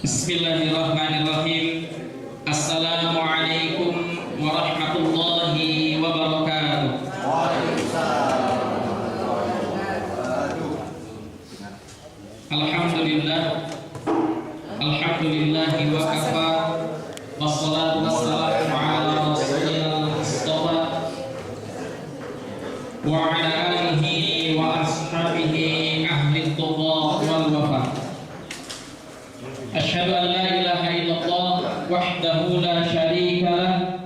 Bismillahirrahmanirrahim. Assalamualaikum warahmatullahi wabarakatuh. Alhamdulillah. Alhamdulillahi wa kafa. Wassalatu wassalamu ala rasulil mustafa wa ala alihi wa ashabihi ahli tuqa wal wafa. Asyhadu an la ilaha illallah wahdahu la syarika lah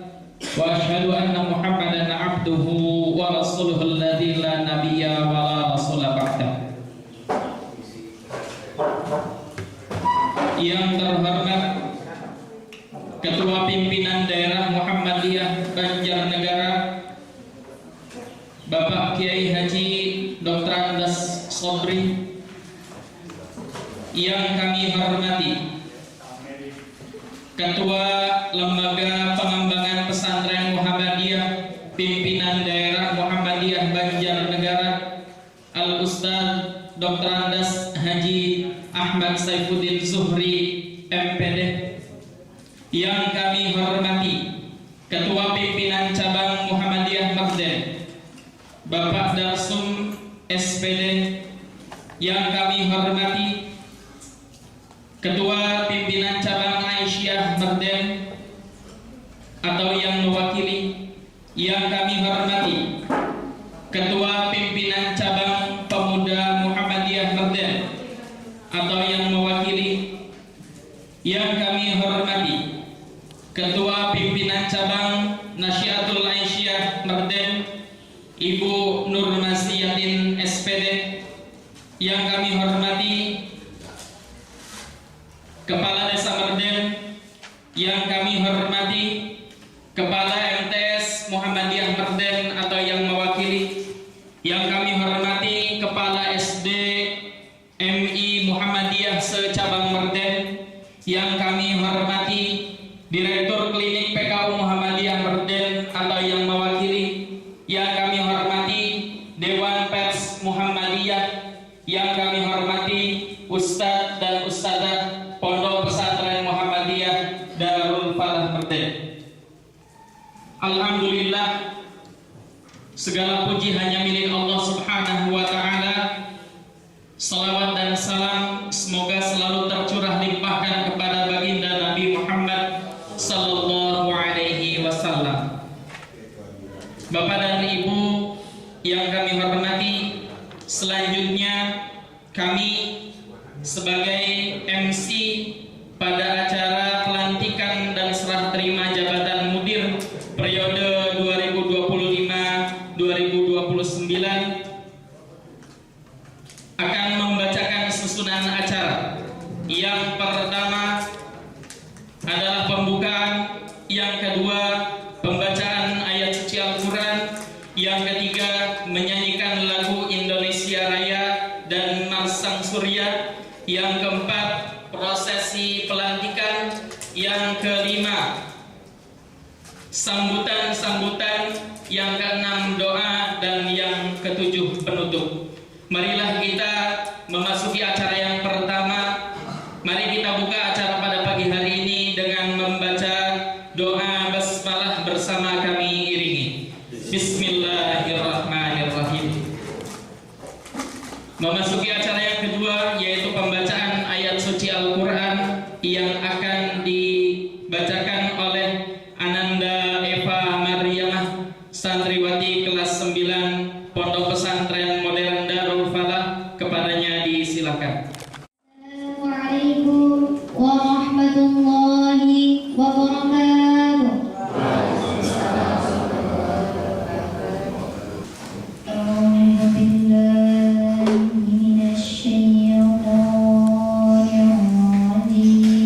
wa asyhadu anna Muhammadan abduhu wa rasuluhu alladzi la nabiyya wa la rasula ba'da. Yang terhormat Ketua Pimpinan Daerah Muhammadiyah Banjarnegara Bapak Kiai Haji Dr. Andes Sobri, yang kami hormati Ketua Lembaga Pengembangan Pesantren Muhammadiyah Pimpinan Daerah Muhammadiyah Banjarnegara Al-Ustadz Dr. Andes Haji Ahmad Saifuddin Zuhri MPD, yang kami hormati Ketua Pimpinan Cabang Muhammadiyah Magden Bapak Darsum SPD, yang kami hormati Ketua Pimpinan Cabang Aisyah Magden atau yang mewakili, yang kami hormati Ketua Pimpinan Cabang Pemuda Muhammadiyah Magden atau yang mewakili, yang kami hormati Ketua Pimpinan Cabang Nasyiatul Aisyah Magden Ibu Nur Masyatin SPD, yang kami hormati Kepala Desa Magden, yang kami hormati Kepala MTS Muhammadiyah Magden atau yang mewakili, yang kami hormati Kepala SD MI Muhammadiyah secabang Magden, yang kami hormati Direktur Klinik PKU Muhammadiyah Magden atau yang mewakili, yang kami hormati Dewan Pers Muhammadiyah, yang kami hormati Ustadz dan Ustadzah Pondok Pesantren Muhammadiyah Darul Falah Magden. Alhamdulillah, segala puji hanya milik Allah Subhanahu wa Ta'ala. Salawat dan salam semoga selalu tercurah limpahkan kepada baginda Nabi Muhammad sallallahu alaihi wasallam. Bapak dan Ibu yang kami hormati, selanjutnya kami sebagai MC pada acara pelantikan dan serah terima jabatan mudir periode 2025-2029 akan membacakan susunan acara. Yang pertama adalah pembukaan, yang kedua pembacaan ayat suci Al-Quran, yang ketiga menyanyikan lagu Indonesia Raya dan Marsang Surya, yang keempat prosesi pelantikan, yang kelima sambutan-sambutan, yang keenam doa, dan yang ketujuh penutup. Marilah kita memasuki acara yang pertama. Mari kita buka acara pada pagi hari ini dengan membaca doa basmalah bersama kami iringi. Bismillahirrahmanirrahim. Memasuki acara yang kedua, yaitu pembacaan ayat suci Al-Quran yang akan dibacakan oleh Ananda Eva Maryamah, santriwati kelas 9 Pondok Pesantren Modern Darul Falah. Kepadanya disilakan. Assalamualaikum warahmatullahi wabarakatuh. A'udzu billahi minasy syaithanir rajim.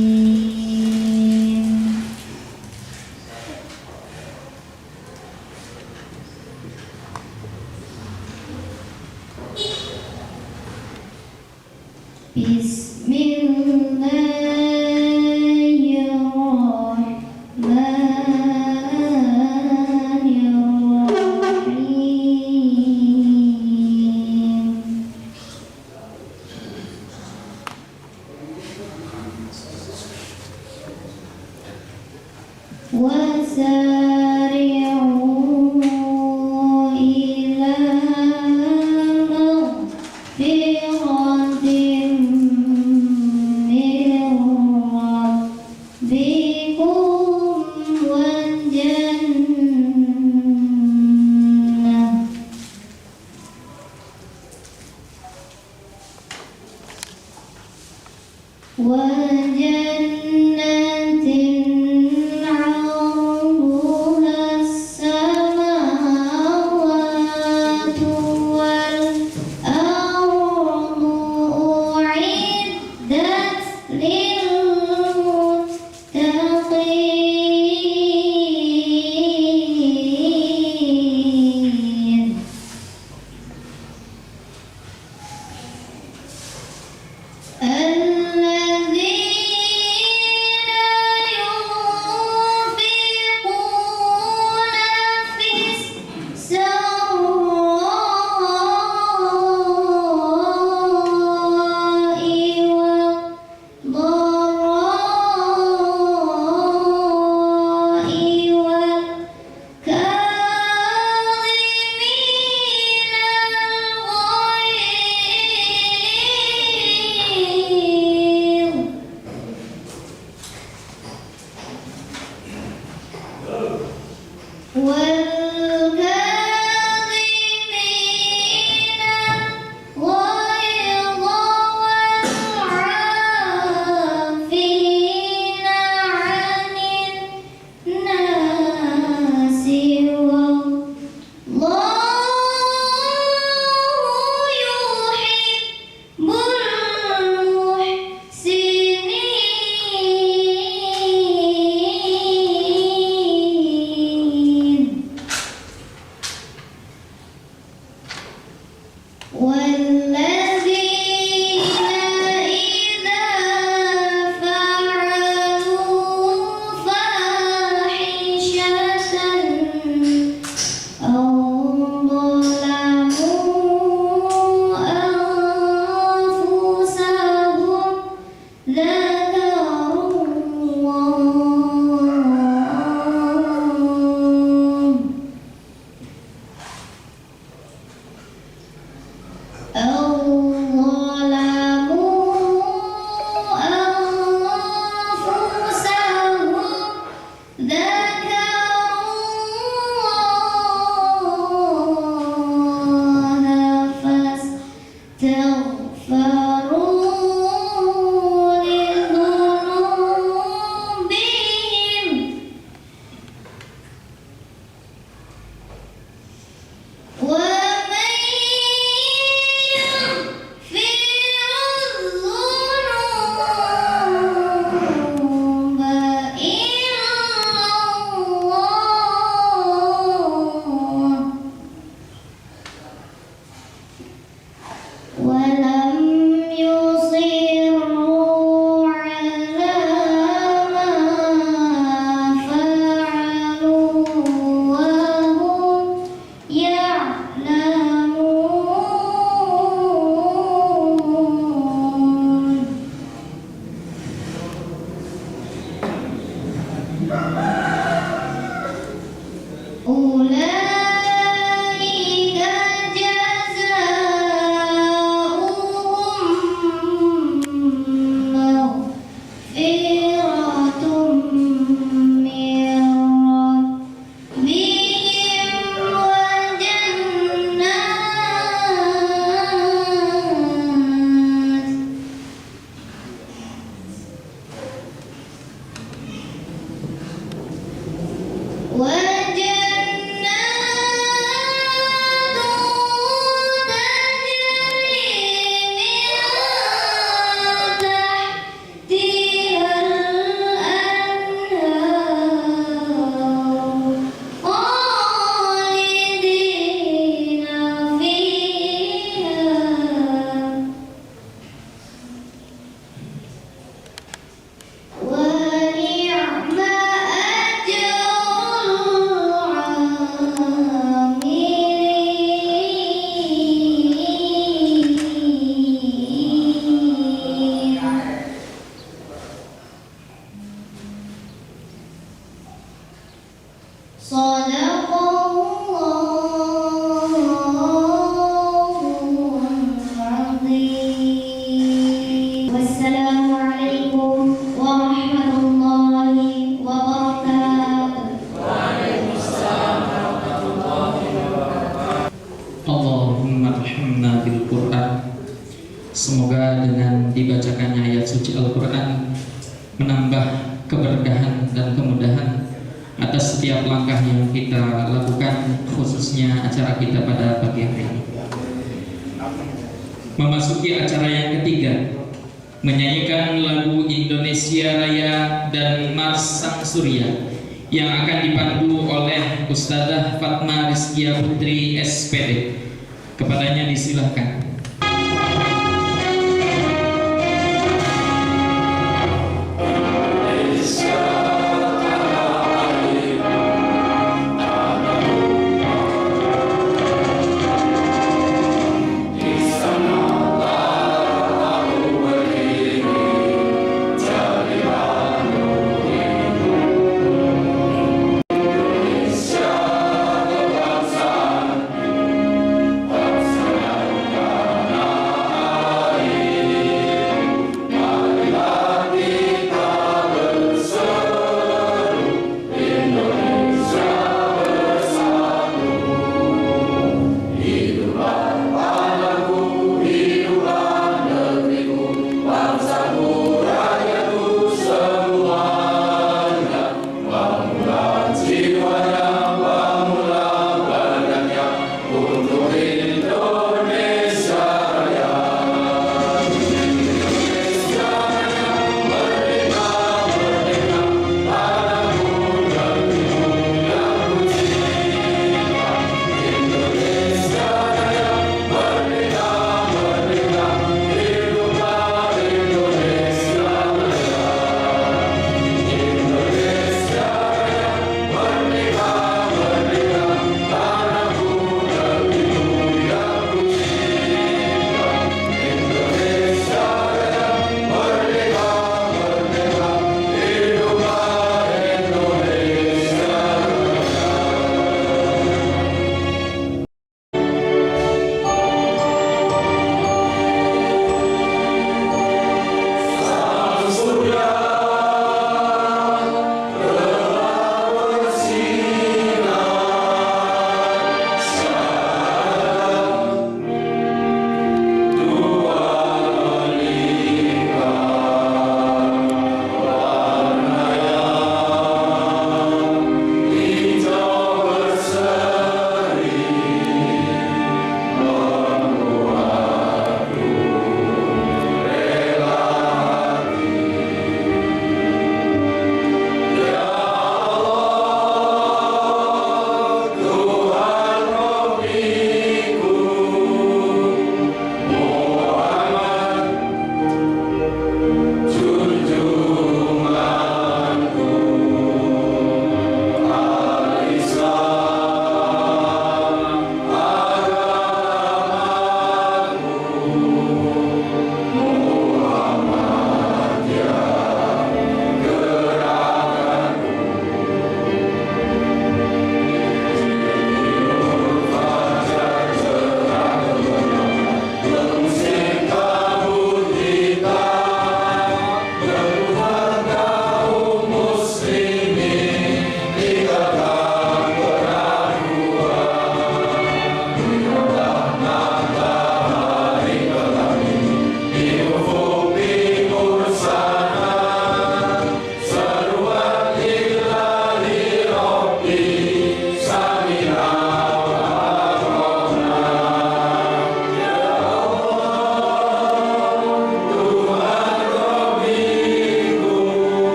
Bismillahirrahmanirrahim. وسارعوا إلى مغفرة من ربكم وجنة عرضها السماوات والأرض أعدت للمتقين والكاظمين الغيظ والعافين عن الناس والله يحب المحسنين والذين إذا فعلوا فاحشة أو ظلموا أنفسهم ذكروا الله أو ظلموا أنفسهم ذكروا الله فاستغفروا لذنوبهم ومن يغفر الذنوب إلا الله ولم Semoga dengan dibacakannya ayat suci Al-Quran menambah keberkahan dan kemudahan atas setiap langkah yang kita lakukan, khususnya acara kita pada pagi hari ini. Memasuki acara yang ketiga, menyanyikan lagu Indonesia Raya dan Mars Sang Surya yang akan dipandu oleh Ustadzah Fatma Rizkia Putri SPD. Kepadanya disilahkan.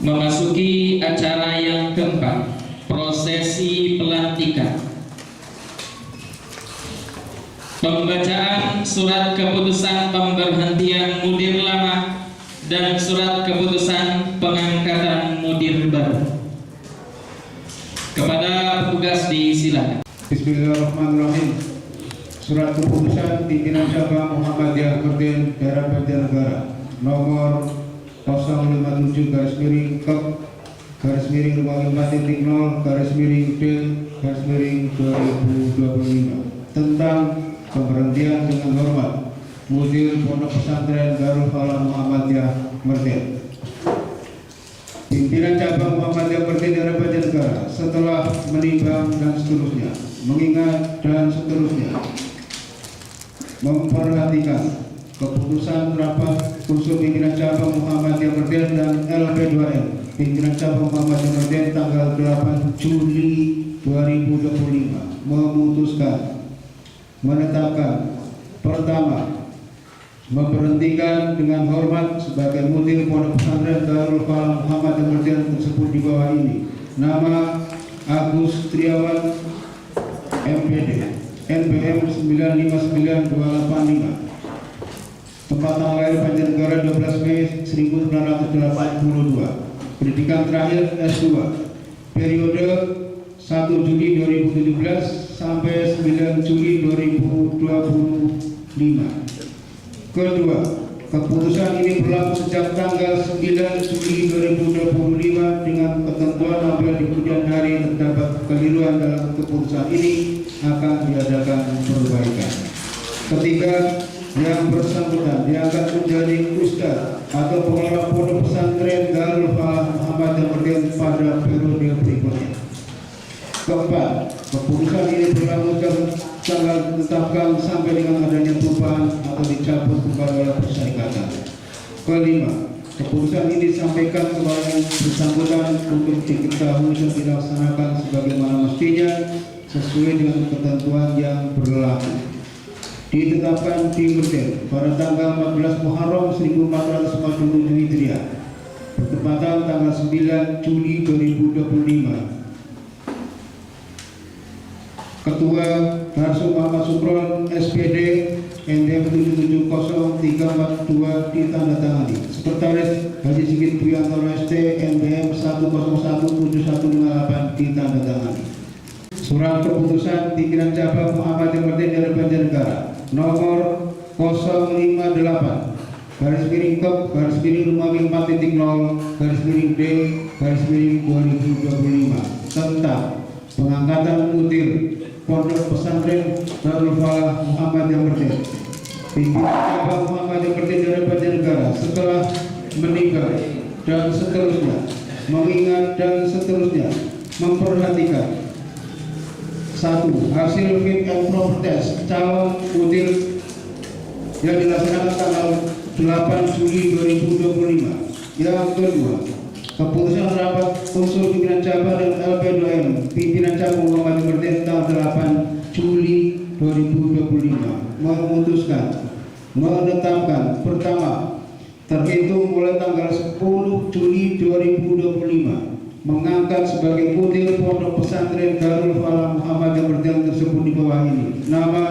Memasuki acara yang keempat, prosesi pelantikan. Pembacaan surat keputusan pemberhentian mudir lama dan surat keputusan pengangkatan mudir baru. Kepada petugas disilakan. Bismillahirrahmanirrahim. Surat keputusan pimpinan cabang Muhammadiyah Kerdil Daerah Banjarnegara nomor 057 garis miring kep garis miring 25.0 garis miring D garis miring 2025 tentang pemberhentian dengan hormat Mudir Pondok Pesantren Darul Falah Muhammadiyah Merten. Pimpinan cabang Muhammadiyah Merten daerah Banjarnegara setelah menimbang dan seterusnya, mengingat dan seterusnya, memperhatikan keputusan rapat kursus pimpinan cabang Muhammadiyah Merten dan LP2M pimpinan cabang Muhammadiyah Merten tanggal 8 Juli 2025 memutuskan menetapkan pertama, memberhentikan dengan hormat sebagai mudir Pondok Pesantren Darul Falah Muhammadiyah Merten tersebut di bawah ini. Nama Agus Triawan MPD NPM 959285. Tempat tanggal lahir Banjarnegara 12 Mei 1982. Pendidikan terakhir S2. Periode 1 Juli 2017 sampai 9 Juli 2025. Kedua, keputusan ini berlaku sejak tanggal 9 Juli 2025 dengan ketentuan apabila di kemudian hari terdapat kekeliruan dalam keputusan ini akan diadakan perbaikan. Ketiga, yang bersangkutan diangkat menjadi ustaz atau pengelola pondok pesantren Darul Falah Muhammadiyah Merten pada periode berikutnya. Keempat, keputusan ini berlaku tanggal ditetapkan sampai dengan adanya perubahan atau dicabut kembali oleh persyaratan. Kelima, keputusan ini disampaikan kepada yang bersangkutan untuk diketahui dan dilaksanakan sebagaimana mestinya sesuai dengan ketentuan yang berlaku. Ditetapkan di Merten pada tanggal 14 Muharram 1447 Hijriah bertepatan tanggal 9 Juli 2025. Ketua Darsul Muhammad Sukron SPD NDM 770342 ditandatangani. Sekretaris Haji Sigit Priantoro ST NDM 1017158 ditandatangani. Surat keputusan pimpinan cabang Muhammadiyah Merten daerah Banjarnegara nomor 058 garis miring kep garis miring 4.0 garis miring D garis miring 2025 tentang pengangkatan mudir Pondok Pesantren Darul Falah Muhammadiyah Merten. Pimpinan cabang Muhammadiyah Merten daerah Banjarnegara setelah meninggal dan seterusnya, mengingat dan seterusnya, memperhatikan satu, hasil fit and proper test calon mudir yang dilaksanakan tanggal 8 Juli 2025. Yang kedua, keputusan rapat unsur pimpinan cabang dan LP2M pimpinan cabang Muhammadiyah Merten tanggal 8 Juli 2025 memutuskan menetapkan pertama, terhitung mulai tanggal 10 Juli 2025 mengangkat sebagai mudir Pondok Pesantren Darul Falah Muhammadiyah Merten tersebut di bawah ini. Nama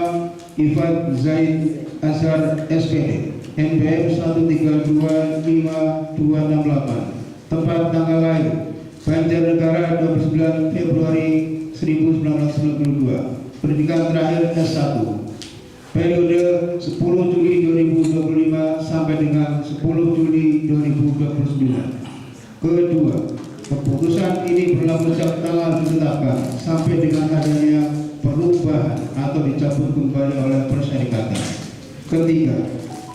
Ifat Zaid Azhar SPD NPM 1325268. Tempat tanggal lahir Banjarnegara 29 Februari 1992. Pendidikan terakhir S1. Periode 10 Juli 2025 sampai dengan 10 Juli 2029. Kedua, keputusan ini berlaku sejak tanggal ditetapkan sampai dengan adanya perubahan atau dicabut kembali oleh persyaratan. Ketiga,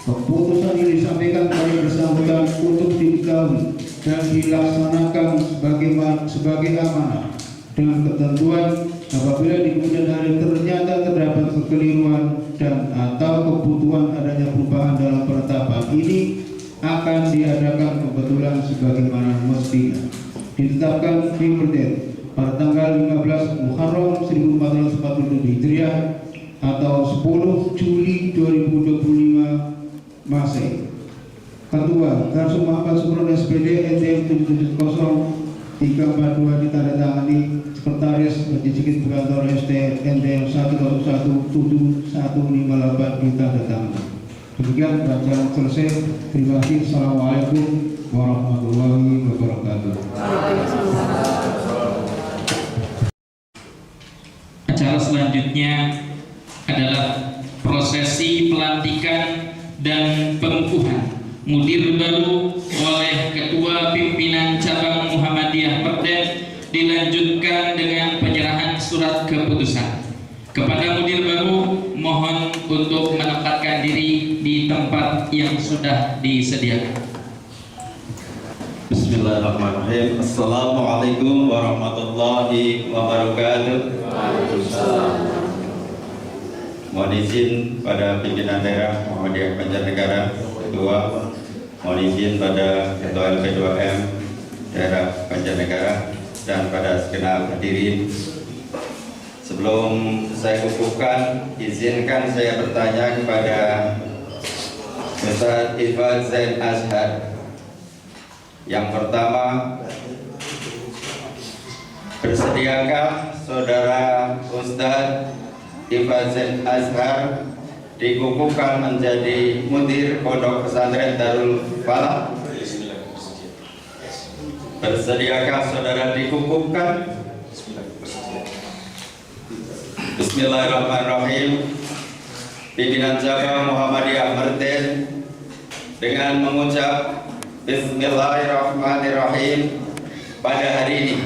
keputusan ini disampaikan kepada bersangkutan untuk diketahui dan dilaksanakan sebagai amanah dengan ketentuan apabila di kemudian hari ternyata terdapat kekeliruan dan atau kebutuhan adanya perubahan dalam penetapan ini akan diadakan kebetulan sebagaimana mestinya. Ditetapkan di Merten pada tanggal 15 Muharram 1447 Hijriah atau 10 Juli 2025 Masehi. Ketua Darsul Muhammad Sukron SPD NDM 770342 ditandatangani. Sekretaris Haji Sigit Priantoro ST NDM 1017158 ditandatangani. Demikian bacaan selesai. Terima kasih. Assalamualaikum warahmatullahi wabarakatuh. Acara selanjutnya adalah prosesi pelantikan dan pengukuhan mudir baru oleh dilanjutkan dengan penyerahan surat keputusan. Kepada mudir baru, mohon untuk menempatkan diri di tempat yang sudah disediakan. Bismillahirrahmanirrahim. Assalamualaikum warahmatullahi wabarakatuh. Mohon izin pada pimpinan daerah Muhammadiyah Banjarnegara, Ketua. Mohon izin pada Ketua LP2M daerah Banjarnegara dan pada segenap hadirin. Sebelum saya kukuhkan, izinkan saya bertanya kepada Ustaz Ifad Zain Azhar. Yang pertama, bersediakah saudara Ustaz Ifad Zain Azhar dikukuhkan menjadi mudir Pondok Pesantren Darul Falah? Bersediakah saudara dikukuhkan? Bismillahirrahmanirrahim. Pimpinan Cabang Muhammadiyah Merten dengan mengucap Bismillahirrahmanirrahim, pada hari ini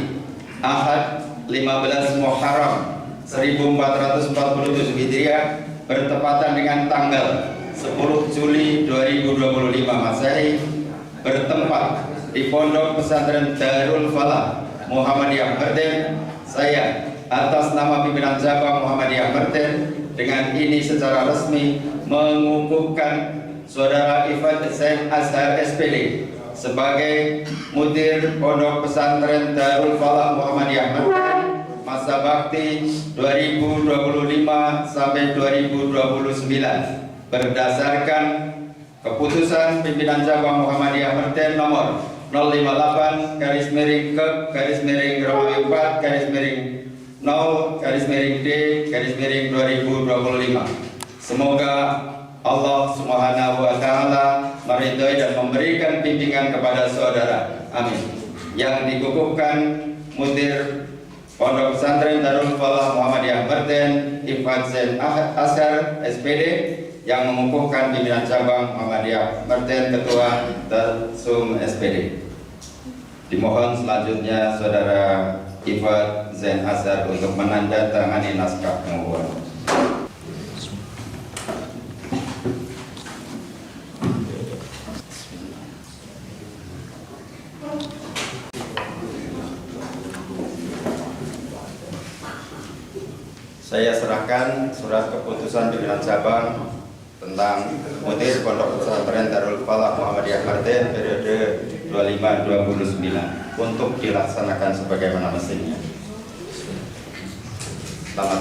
Ahad 15 Muharram 1447 Hijriah bertepatan dengan tanggal 10 Juli 2025 Masehi, bertempat di Pondok Pesantren Darul Falah Muhammadiyah Merten, saya atas nama pimpinan Cabang Muhammadiyah Merten dengan ini secara resmi mengukuhkan saudara Ifad Zain Azhar SPD sebagai mudir Pondok Pesantren Darul Falah Muhammadiyah Merten masa bakti 2025 sampai 2029 berdasarkan keputusan pimpinan Cabang Muhammadiyah Merten nomor 058-Romawi4-0-D-2025. Semoga Allah Subhanahu wa Ta'ala meridhai dan memberikan bimbingan kepada saudara. Amin. Yang dikukuhkan mudir Pondok Pesantren Darul Falah Muhammadiyah Merten Ifad Zain Azhar SPD, yang mengukuhkan pimpinan Cabang Muhammadiyah Merten Ketua Darsum SPD. Dimohon selanjutnya saudara Ifad Zain Azhar untuk menandatangani naskah pengukuhan. Saya serahkan surat keputusan pimpinan cabang tentang mudir Pondok Pesantren Darul Falah Muhammadiyah Merten periode 25-29 untuk dilaksanakan sebagaimana mestinya. Selamat.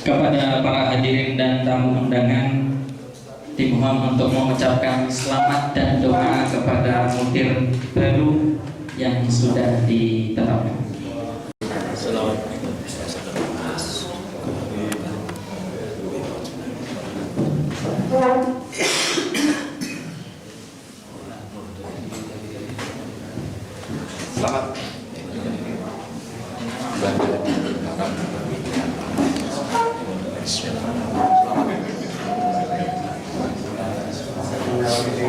Kepada para hadirin dan tamu undangan, dimohon untuk mengucapkan selamat dan doa kepada mudir baru yang sudah ditetapkan. Selamat.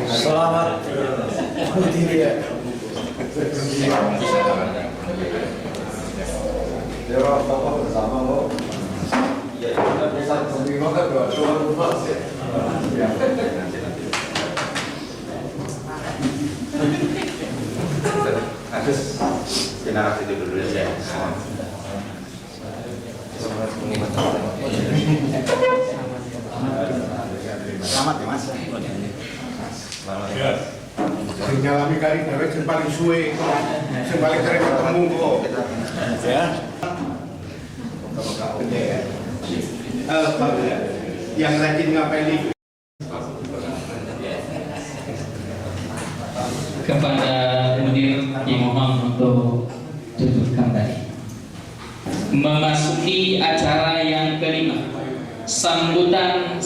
Selamat mudir ya. Bersama lo. Ya, kita bisa menerima kan doa rumah sih. Agus, kenapa itu dulu ya? Selamat ya Mas. Selamat ya. Sing nyalami kali dewek sing paling suwe, sing paling sering ketemu kok. Ya. Yang rajin ngapeli. Kepada mudir dimohon untuk duduk kembali. Memasuki acara yang kelima, sambutan.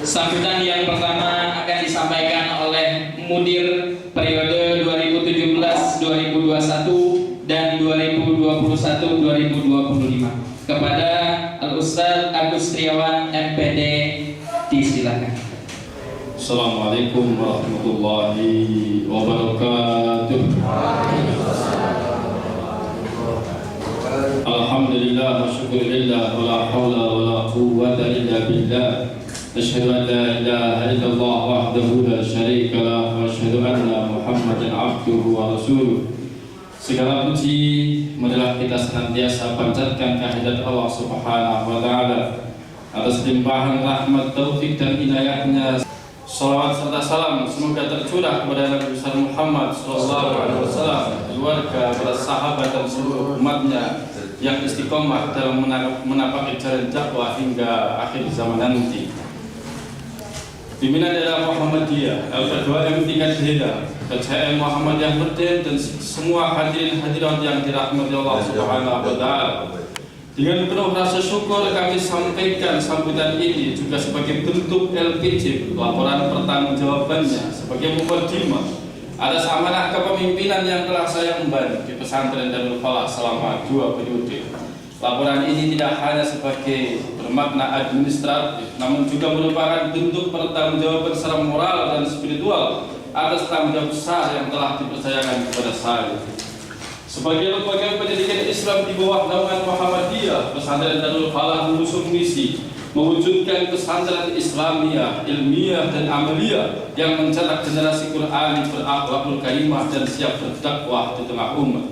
Sambutan yang pertama akan disampaikan oleh mudir periode 2017-2021 dan 2021-2025 kepada Al-Ustaz Agus Triawan MPD, disilakan. Assalamualaikum warahmatullahi wabarakatuh. Alhamdulillah wa syukurillah wa la hawla wa la quwwata illa billah. Asyhadu an la ilaha illallah wahdahu la syarika lah wa asyhadu anna Muhammadan abduhu wa rasuluh. Segala puji marilah kita senantiasa panjatkan kehadirat Allah Subhanahu wa taala atas limpahan rahmat, taufik dan hidayahnya. Salawat serta salam semoga tercurah kepada Nabi besar Muhammad sallallahu alaihi wasallam, keluarga, para sahabat dan seluruh umatnya yang istiqomah dalam menapaki jalan dakwah hingga akhir zaman nanti. Pimpinan daerah Muhammadiyah, Al-Ketua tingkat Hida, KCM Muhammadiyah Merdeka dan semua hadirin hadirat yang dirahmati Allah Subhanahu wa taala. Dengan penuh rasa syukur kami sampaikan sambutan ini juga sebagai bentuk LPJ, laporan pertanggungjawabannya sebagai mukadimah atas amanah kepemimpinan yang telah saya emban di pesantren Darul Falah selama 2 periode. Laporan ini tidak hanya sebagai bermakna administratif, namun juga merupakan bentuk pertanggungjawaban secara moral dan spiritual atas tanggung jawab besar yang telah dipercayakan kepada saya. Sebagai lembaga pendidikan Islam di bawah naungan Muhammadiyah, pesantren Darul Falah mengusung misi mewujudkan pesantren Islamiyah, ilmiah dan amaliyah yang mencetak generasi Qur'ani berakhlakul karimah dan siap berdakwah di tengah umat.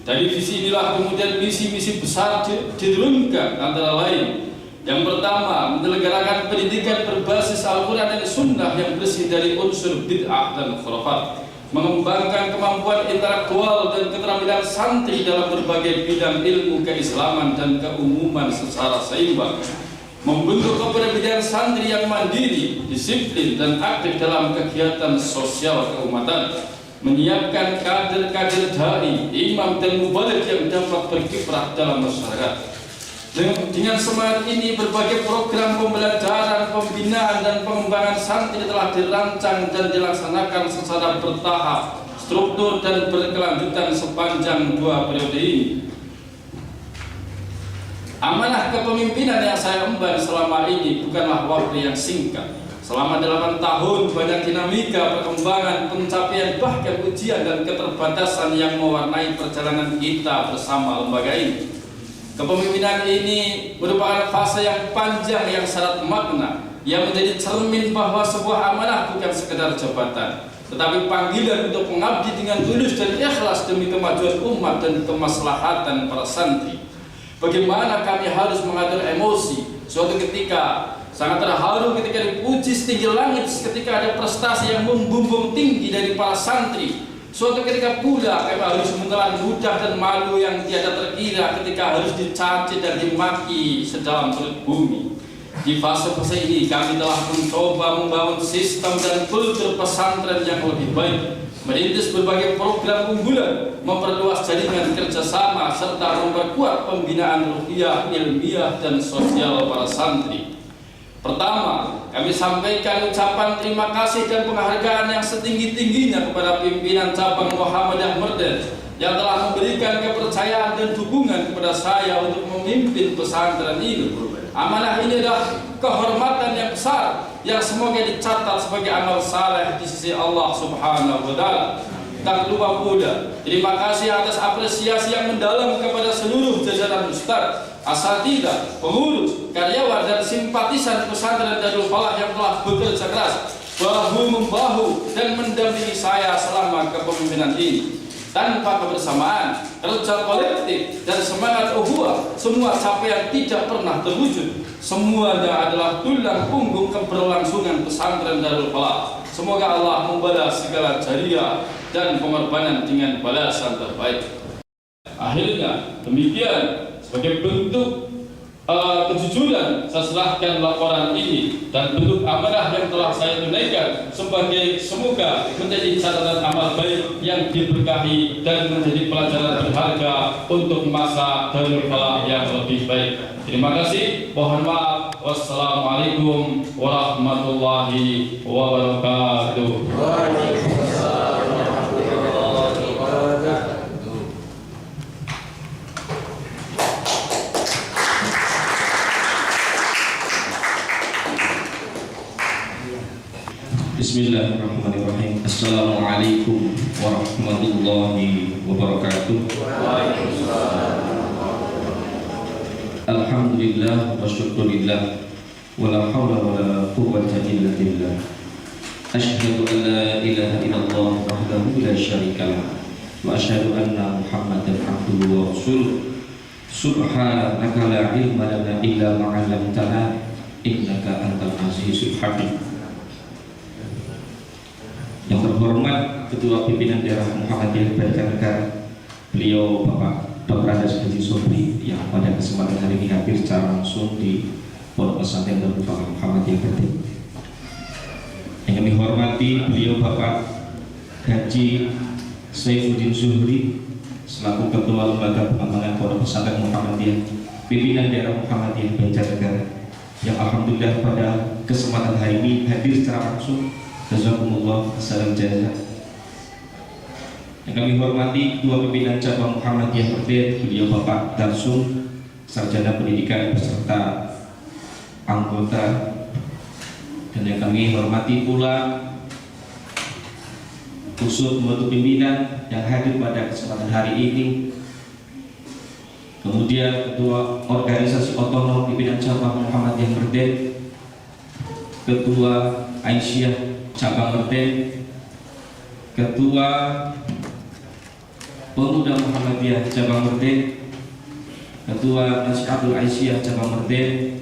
Dari visi inilah kemudian misi-misi besar diturunkan, antara lain yang pertama, menyelenggarakan pendidikan berbasis Al-Quran dan Sunnah yang bersih dari unsur bid'ah dan khurafat, mengembangkan kemampuan intelektual dan keterampilan santri dalam berbagai bidang ilmu keislaman dan keumuman secara seimbang, membentuk kepribadian santri yang mandiri, disiplin dan aktif dalam kegiatan sosial keumatan, menyiapkan kader-kader dai, imam dan mubaligh yang dapat berkiprah dalam masyarakat. Dengan semangat ini, berbagai program pembelajaran, pembinaan dan pengembangan santri telah dirancang dan dilaksanakan secara bertahap, struktur dan berkelanjutan sepanjang 2 periode ini. Amanah kepemimpinan yang saya emban selama ini bukanlah waktu yang singkat. Selama 8 tahun banyak dinamika, perkembangan, pencapaian, bahkan ujian dan keterbatasan yang mewarnai perjalanan kita bersama lembaga ini. Kepemimpinan ini merupakan fase yang panjang yang syarat makna, yang menjadi cermin bahwa sebuah amanah bukan sekedar jabatan, tetapi panggilan untuk mengabdi dengan tulus dan ikhlas demi kemajuan umat dan kemaslahatan para santri. Bagaimana kami harus mengatur emosi suatu ketika sangat terharu ketika dipuji setinggi langit, ketika ada prestasi yang membumbung tinggi dari para santri. Suatu ketika pula kami harus menelan ludah dan malu yang tiada terkira ketika harus dicaci dan dimaki sedalam perut bumi. Di fase-fase ini kami telah mencoba membangun sistem dan kultur pesantren yang lebih baik, merintis berbagai program unggulan, memperluas jaringan kerjasama, serta memperkuat pembinaan ruhiyah, ilmiah, dan sosial para santri. Pertama, kami sampaikan ucapan terima kasih dan penghargaan yang setinggi-tingginya kepada pimpinan cabang Muhammadiyah Merdeka yang telah memberikan kepercayaan dan dukungan kepada saya untuk memimpin pesantren ini. Amanah ini adalah kehormatan yang besar yang semoga dicatat sebagai amal saleh di sisi Allah Subhanahu wa taala. Tak lupa pula terima kasih atas apresiasi yang mendalam kepada seluruh jajaran ustaz, asatidzah, pengurus, karyawan dan simpatisan pesantren Darul Falah yang telah bekerja keras bahu-membahu dan mendampingi saya selama kepemimpinan ini. Tanpa kebersamaan, kerja kolektif dan semangat ukhuwah, semua capaian tidak pernah terwujud. Semuanya adalah tulang punggung keberlangsungan pesantren Darul Falah. Semoga Allah membalas segala jariah dan pengorbanan dengan balasan terbaik. Akhirnya demikian, sebagai bentuk kejujuran saya serahkan laporan ini dan bentuk amanah yang telah saya tunaikan sebagai semoga menjadi catatan amal baik yang diberkahi dan menjadi pelajaran berharga untuk masa Darul Falah yang lebih baik. Terima kasih. Mohon maaf. Wassalamualaikum warahmatullahi wabarakatuh. Bismillahirrahmanirrahim. Assalamualaikum warahmatullahi wabarakatuh. Alhamdulillah wa syukurillah wa la hawla wa la quwwata illa billah. Asyhadu an la ilaha illallah wahdahu la syarika lah wa asyhadu anna Muhammadan abduhu wa rasuluh. Subhanaka la ilma lana illa ma 'allamtana innaka antal azizul hakim. Yang terhormat Ketua Pimpinan Daerah Muhammadiyah Banjarnegara, beliau Bapak Dr. Andes Haji Sobri, yang pada kesempatan hari ini hadir secara langsung di Pondok Pesantren Darul Falah Muhammadiyah Banten. Yang kami hormati beliau Bapak Haji Saifuddin Zuhri selaku Ketua Lembaga Pengembangan Pondok Pesantren Muhammadiyah Pimpinan Daerah Muhammadiyah Banjarnegara, yang alhamdulillah pada kesempatan hari ini hadir secara langsung. Jazakumullah khairan jazaa. Yang kami hormati Ketua Pimpinan Cabang Muhammadiyah Banten, beliau Bapak Darsum, Sarjana Pendidikan beserta anggota. Dan yang kami hormati pula unsur pembantu pimpinan yang hadir pada kesempatan hari ini. Kemudian Ketua Organisasi Otonom Pimpinan Cabang Muhammadiyah Banten, Ketua Aisyah Cabang Banten, Ketua Pemuda Muhammadiyah Cabang Banten, Ketua Nasihatul Aisyah Cabang Banten,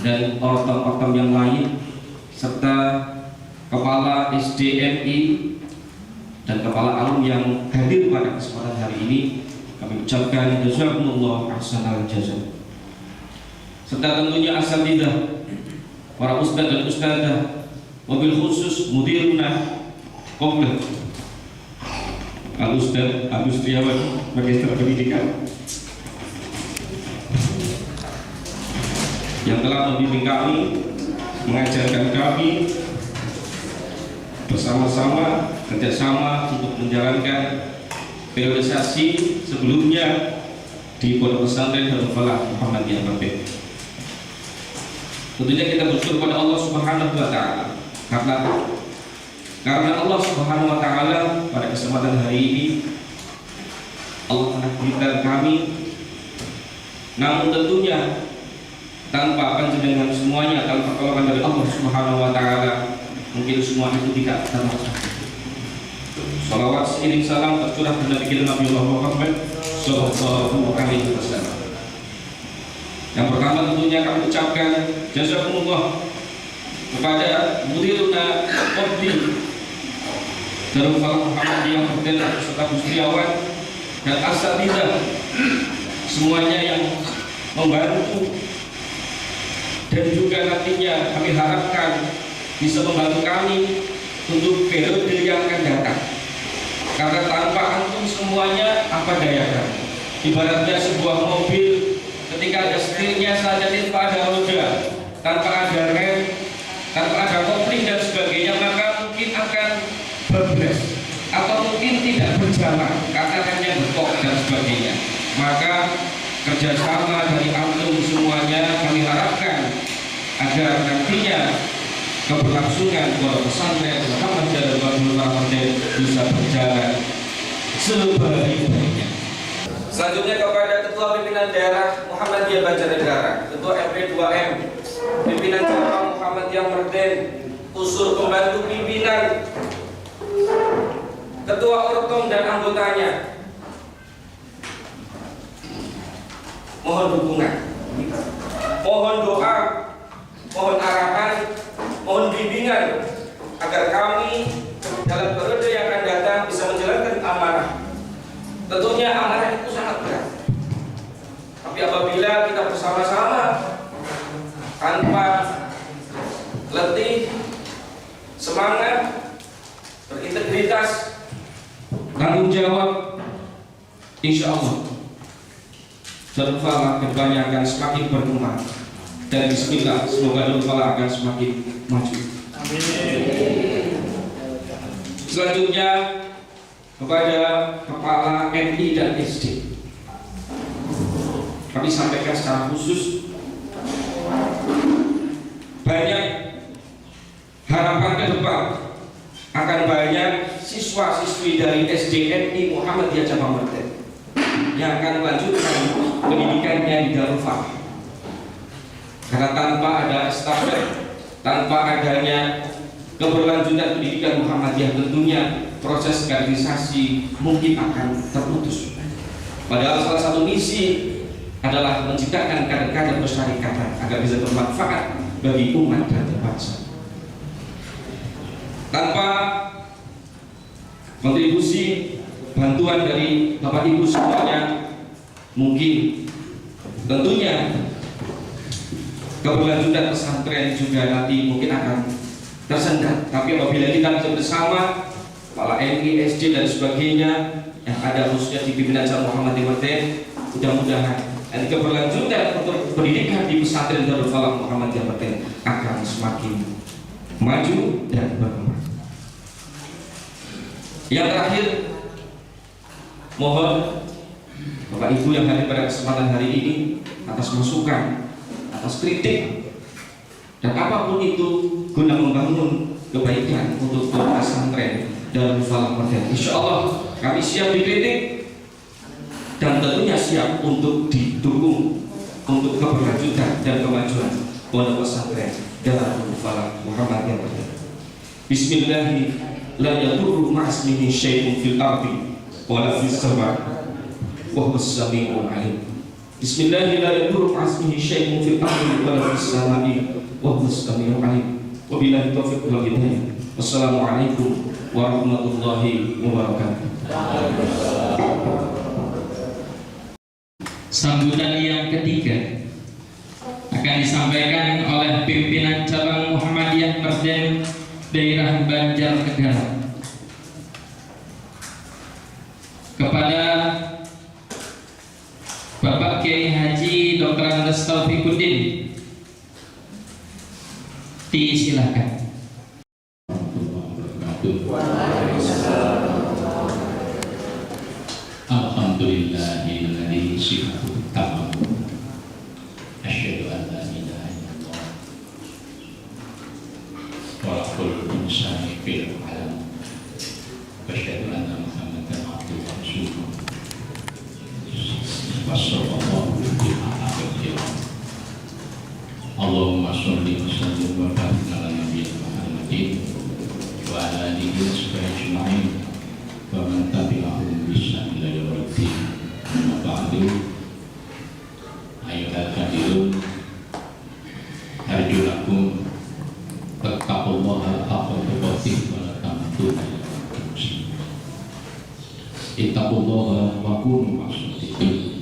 dan ortom-ortom yang lain, serta Kepala SDMI dan Kepala Alum yang hadir pada kesempatan hari ini. Kami ucapkan jazakumullah ahsanal jazaa. Serta tentunya asatidzah, para ustadz dan ustadzah, wabil khusus mudiruna Komplek Al-Ustadz Agus Triawan, Magister Pendidikan, yang telah membimbing kami, mengajarkan kami bersama-sama kerjasama untuk menjalankan periodisasi sebelumnya di Pondok Pesantren Darul Falah Muhammadiyah Banten. Tentunya kita bersyukur pada Allah Subhanahu wa Ta'ala karena Allah Subhanahu wa Ta'ala pada kesempatan hari ini Allah menakdirkan kami, namun tentunya tanpa panjenengan semuanya, tanpa pertolongan dari Allah Subhanahu wa Ta'ala, mungkin semua itu tidak terlaksana. Salawat seiring salam tercurah kepada baginda Nabi Muhammad sallallahu alaihi wasallam. Yang pertama tentunya kami ucapkan jazakumullah kepada mudiruna Qobdi Darul Falah Muhammadiyah Banten serta Gustiawan dan asatidzah semuanya yang membantu, dan juga nantinya kami harapkan bisa membantu kami untuk periode yang akan datang. Karena tanpa antum semuanya apa daya kami? Ibaratnya sebuah mobil, ketika ada setirnya saja tanpa ada roda, tanpa ada rem, tanpa ada kopling dan sebagainya, maka mungkin akan bablas atau mungkin tidak berjalan karena hanya berkok dan sebagainya. Maka kerjasama dari antum semuanya kami harapkan agar nantinya keberlangsungan Pondok Pesantren Muhammadiyah Darul Falah Banten bisa berjalan sebaik-baiknya. Selanjutnya kepada Ketua Pimpinan Daerah Muhammadiyah Banjarnegara, Ketua MP2M, Pimpinan Cabang Muhammadiyah Banten, unsur pembantu pimpinan, Ketua Ortom dan anggotanya, mohon dukungan, mohon doa, mohon arahan, mohon bimbingan agar kami dalam periode yang akan datang bisa menjalankan amanah. Tentunya amanah itu sangat berat, tapi apabila kita bersama-sama tanpa letih, semangat, berintegritas, tanggung jawab, insya Allah Darul Falah kedepannya akan semakin berkembang. Dan bismillah, semoga Darul Falah akan semakin maju. Amin. Selanjutnya kepada Kepala MI dan SD, kami sampaikan secara khusus banyak harapan harapan ke depan akan banyak siswa-siswi dari SDNI Muhammadiyah Cabang Merten yang akan melanjutkan pendidikannya di Darul Faqih. Karena tanpa ada estafet, tanpa adanya keberlanjutan pendidikan Muhammadiyah, tentunya proses kaderisasi mungkin akan terputus. Padahal salah satu misi adalah menciptakan kader-kader bersyarikatan agar bisa bermanfaat bagi umat dan bangsa. Tanpa kontribusi bantuan dari Bapak Ibu semuanya, mungkin tentunya keberlanjutan pesantren juga nanti mungkin akan tersendat. Tapi apabila kita bisa bersama kepala MI, SD dan sebagainya yang ada khususnya di pimpinan Jamaah Muhammadiyah Merten, mudah-mudahan dan keberlanjutan untuk pendidikan di pesantren Darul Falah Muhammadiyah Merten akan semakin maju dan berkembang. Yang terakhir, mohon Bapak Ibu yang hadir pada kesempatan hari ini atas masukan, atas kritik dan apapun itu guna membangun kebaikan untuk pesantren Darul Falah Merten. Insya Allah kami siap dikritik dan tentunya siap untuk didukung untuk keberlanjutan dan kemajuan pondok pesantren Darul Falah Muhammadiyah Merten. Bismillahirrahmanirrahim. La yadurru ma'asmihi syai'un fil ardi wala fis sama' wa huwas sami'ul 'alim. Bismillahirrahmanirrahim. La yadurru ma'asmihi syai'un fil ardi wala fis sama'i wa huwas sami'ul 'alim. Wabillahi taufiq wal hidayah. Wassalamualaikum warahmatullahi wabarakatuh. Sambutan yang ketiga akan disampaikan oleh pimpinan cabang Muhammadiyah Merten daerah Banjarnegara kepada Bapak Kiai Haji Dr. Andes Taufiquddin. Disilakan. Alhamdulillahilladzi sifatuhu tamam. Asyhadu an la ilaha illallah wa kullu insani fil alam. Wa asyhadu anna Muhammadan abduhu wa rasuluh. Wassallallahu alaihi wa sallam. Allahumma sholli wa sallim wa barik ala nabiyyina Muhammadin wa ala alihi wa sahbihi ajma'in wa man tabi'ahum bi ihsan ila yaumil din. Amma ba'du. Ayyuhal hadirun, arju lakum taqullaha haqqa tuqatih wa la tamutunna illa wa antum muslimun. Ittaqullaha wa kunu ma'as-shadiqin.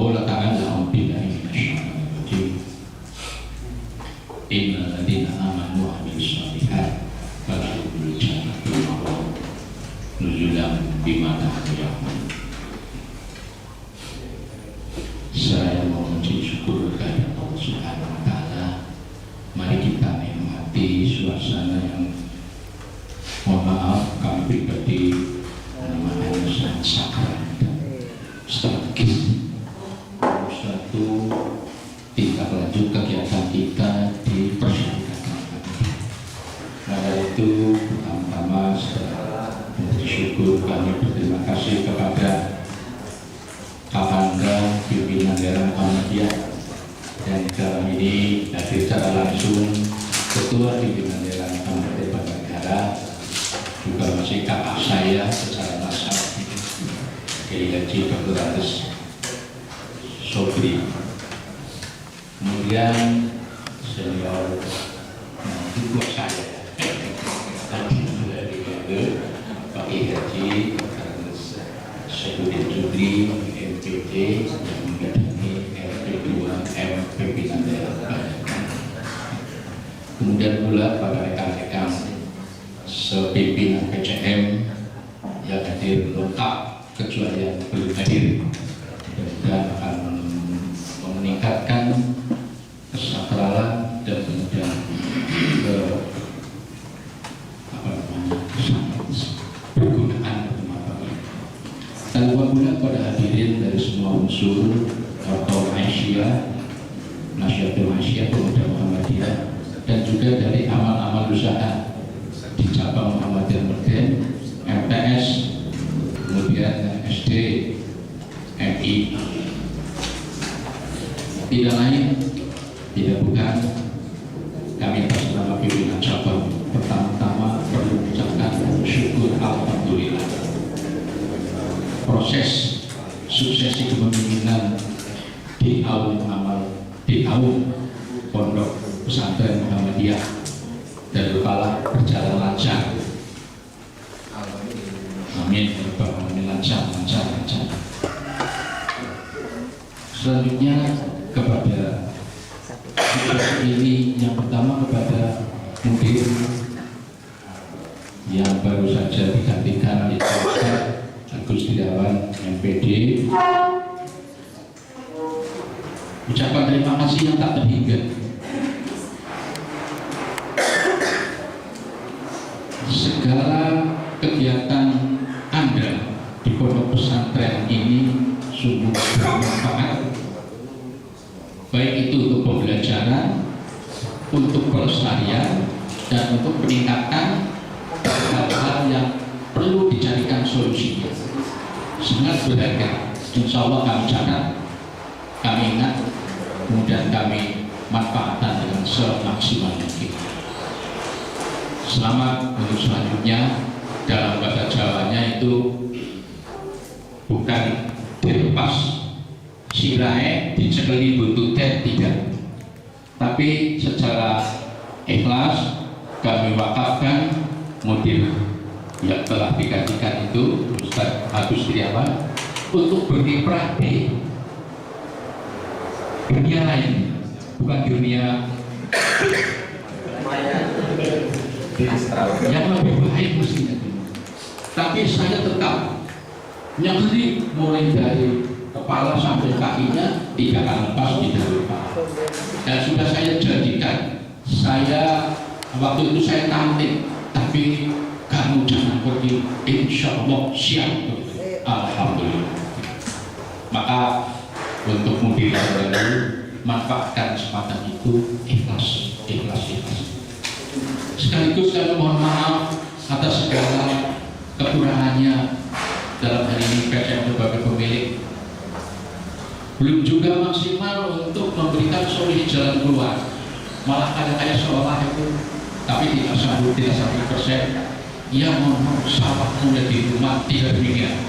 Qala ta'ala a'udzu billahi minasyaitonir rajim. Innal ladzina amanu wa 'amilus shalihat falahumul jannatu nuzulan bima kanu ya'malun. Saya memuji syukur kepada Allah Subhanahu wa Ta'ala. Mari kita nikmati suasana yang, mohon maaf, kami pribadi namanya sangat sakral dan strategis. Suatu tindak lanjut kegiatan kita di persyarikatan kami. Karena itu pertama-tama setelah bersyukur kami berterima kasih kepada Kapanda pimpinan daerah Muhammadiyah dan dalam ini hadir secara langsung Ketua Pimpinan Daerah Muhammadiyah Banjarnegara, juga masih kakak saya secara nasab Kiai Haji Dr. Andes Sobri, kemudian senior kedua saya tadi sudah dipanggil Pak Kiai Haji Dr. Andes Sobri MPD yang mendatangi RP2 M Pimpinan Daerah Banjarnegara. Kemudian pula para rekan-rekan sepimpinan PCM yang hadir lengkap kecuali yang belum hadir, dan akan meningkatkan kesakralan dan kemudian pergunaan bermanfaat. Dan kemudian pada hadirin dari semua unsur atau Aisyah, Nasyidul Aisyah, Pemuda Muhammadiyah, dan juga dari amal-amal usaha di cabang Muhammadiyah Merden, MTS, kemudian SD, MI. Tidak lain, tidak bukan, kami atas nama pimpinan cabang pertama-tama perlu mengucapkan syukur alhamdulillah. Proses suksesi kepemimpinan di Pondok Pesantren Muhammadiyah Darul Falah berjalan lancar. Amin. Lancar. Selanjutnya kepada ini yang pertama kepada mudir yang baru saja digantikan itu Agus Diawan MPD. Ucapan terima kasih yang tak terhingga. Segala kegiatan Anda di pondok pesantren ini sungguh bermanfaat, baik itu untuk pembelajaran, untuk pelestarian, dan untuk peningkatan hal-hal yang perlu dicarikan solusinya. Sangat berharga. Insya Allah kami catat, kami ingat, kemudian kami manfaatkan dengan semaksimal mungkin. Selamat untuk selanjutnya. Dalam bahasa Jawanya itu bukan dilepas sirahe dicekeli buntute, tidak, tapi secara ikhlas kami wakafkan mudir yang telah digantikan itu Ustaz Agus Diawan untuk berkiprah di dunia lain, bukan dunia yang lebih baik mestinya. Tapi saya tetap nyekeli mulai dari kepala sampai kakinya tidak akan lepas di Darul Falah. Dan sudah saya janjikan, saya waktu itu saya tampil, tapi kamu jangan pergi, insya Allah siap. Alhamdulillah. Maka untuk mudir yang baru, manfaatkan kesempatan itu ikhlas. Sekaligus kami mohon maaf atas segala kekurangannya dalam hal ini PCM sebagai pemilik belum juga maksimal untuk memberikan solusi jalan keluar, malah kadang-kadang seolah itu, tapi tidak sampai 100%. Ya mohon sawah mulai di rumah tidak demikian.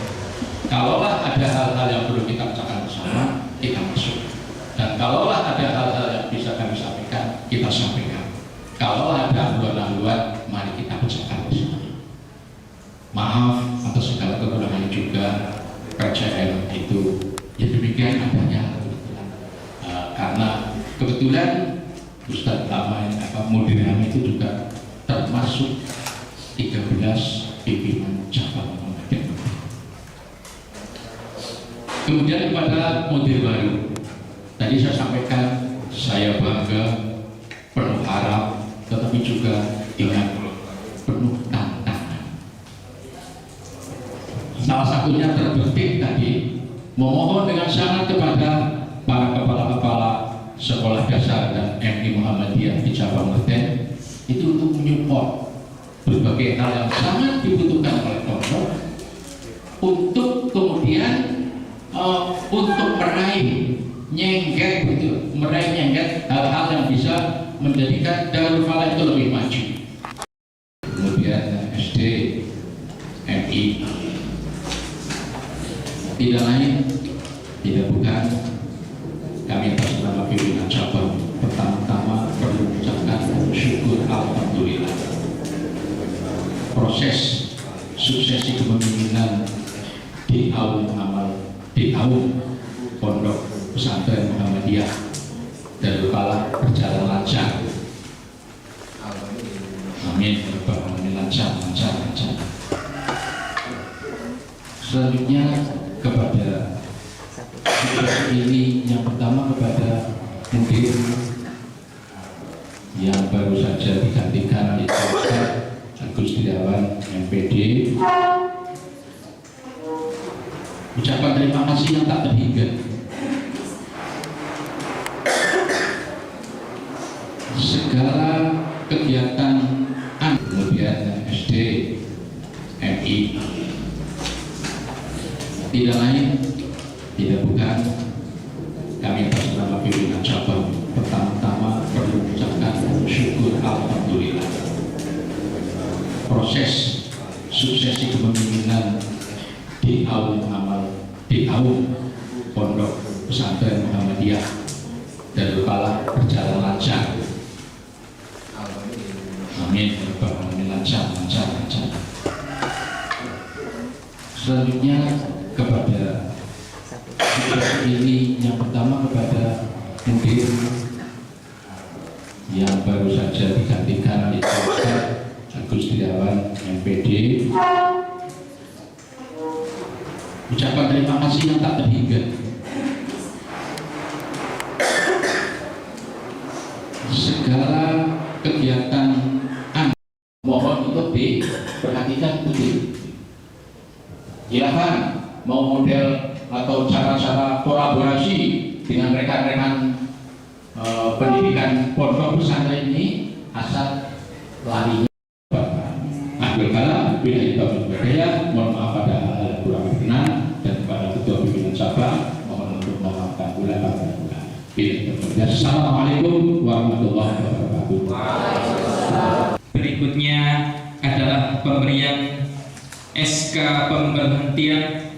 Kalaulah ada hal-hal yang perlu kita bicarakan bersama, kita masuk. Dan kalaulah ada hal-hal yang bisa kami sampaikan, kita sampaikan. Kalaulah ada haluan-haluan, mari kita bicarakan bersama. Maaf atas segala kekurangan juga PCM itu ya demikian adanya karena kebetulan Ustadz Lama mudir kami itu juga termasuk 13 pimpinan cabang Muhammadiyah. Kemudian kepada mudir baru, tadi saya sampaikan saya bangga, penuh harap, tetapi juga ingat penuh tantangan. Salah satunya terbetik tadi memohon dengan sangat kepada para kepala-kepala sekolah dasar dan MI Muhammadiyah di cabang Merden itu untuk menyupport berbagai hal yang sangat dibutuhkan oleh pondok untuk kemudian untuk meraih nyengket hal-hal yang bisa menjadikan Darul Falah itu lebih maju. Kemudian SD, MI, tidak lain, tidak bukan, kami atas nama pimpinan cabang pertama-tama perlu mengucapkan syukur alhamdulillah. Proses suksesi kepemimpinan di Pondok Pesantren Muhammadiyah Darul Falah berjalan lancar. Amin. Lancar. Selanjutnya kepada ini yang pertama kepada mudir yang baru saja digantikan itu Agus Diawan MPD. Ucapan terima kasih yang tak terhingga. Segala Tidak lain, tidak bukan, kami atas nama pimpinan cabang pertama-tama perlu mengucapkan syukur alhamdulillah. Proses suksesi kepemimpinan di AUM Pondok Pesantren Muhammadiyah Darul Falah berjalan lancar. Amin. Lancar. Selanjutnya kepada ini yang pertama kepada mudir yang baru saja digantikan itu Agus Triawan MPD. Ucapan terima kasih yang tak terhingga. Segala kegiatan mohon untuk diperhatikan betul. Silakan mau model atau cara-cara kolaborasi dengan rekan-rekan pendidikan pondok pesantren ini, asal larinya ambil kalah bila itu berbeda. Mohon maaf pada hal kurang berkenan, dan kepada ketua pimpinan cabang mohon untuk memaafkan pula pada bila. Assalamualaikum warahmatullahi wabarakatuh. Berikutnya adalah pemberian SK pemberhentian,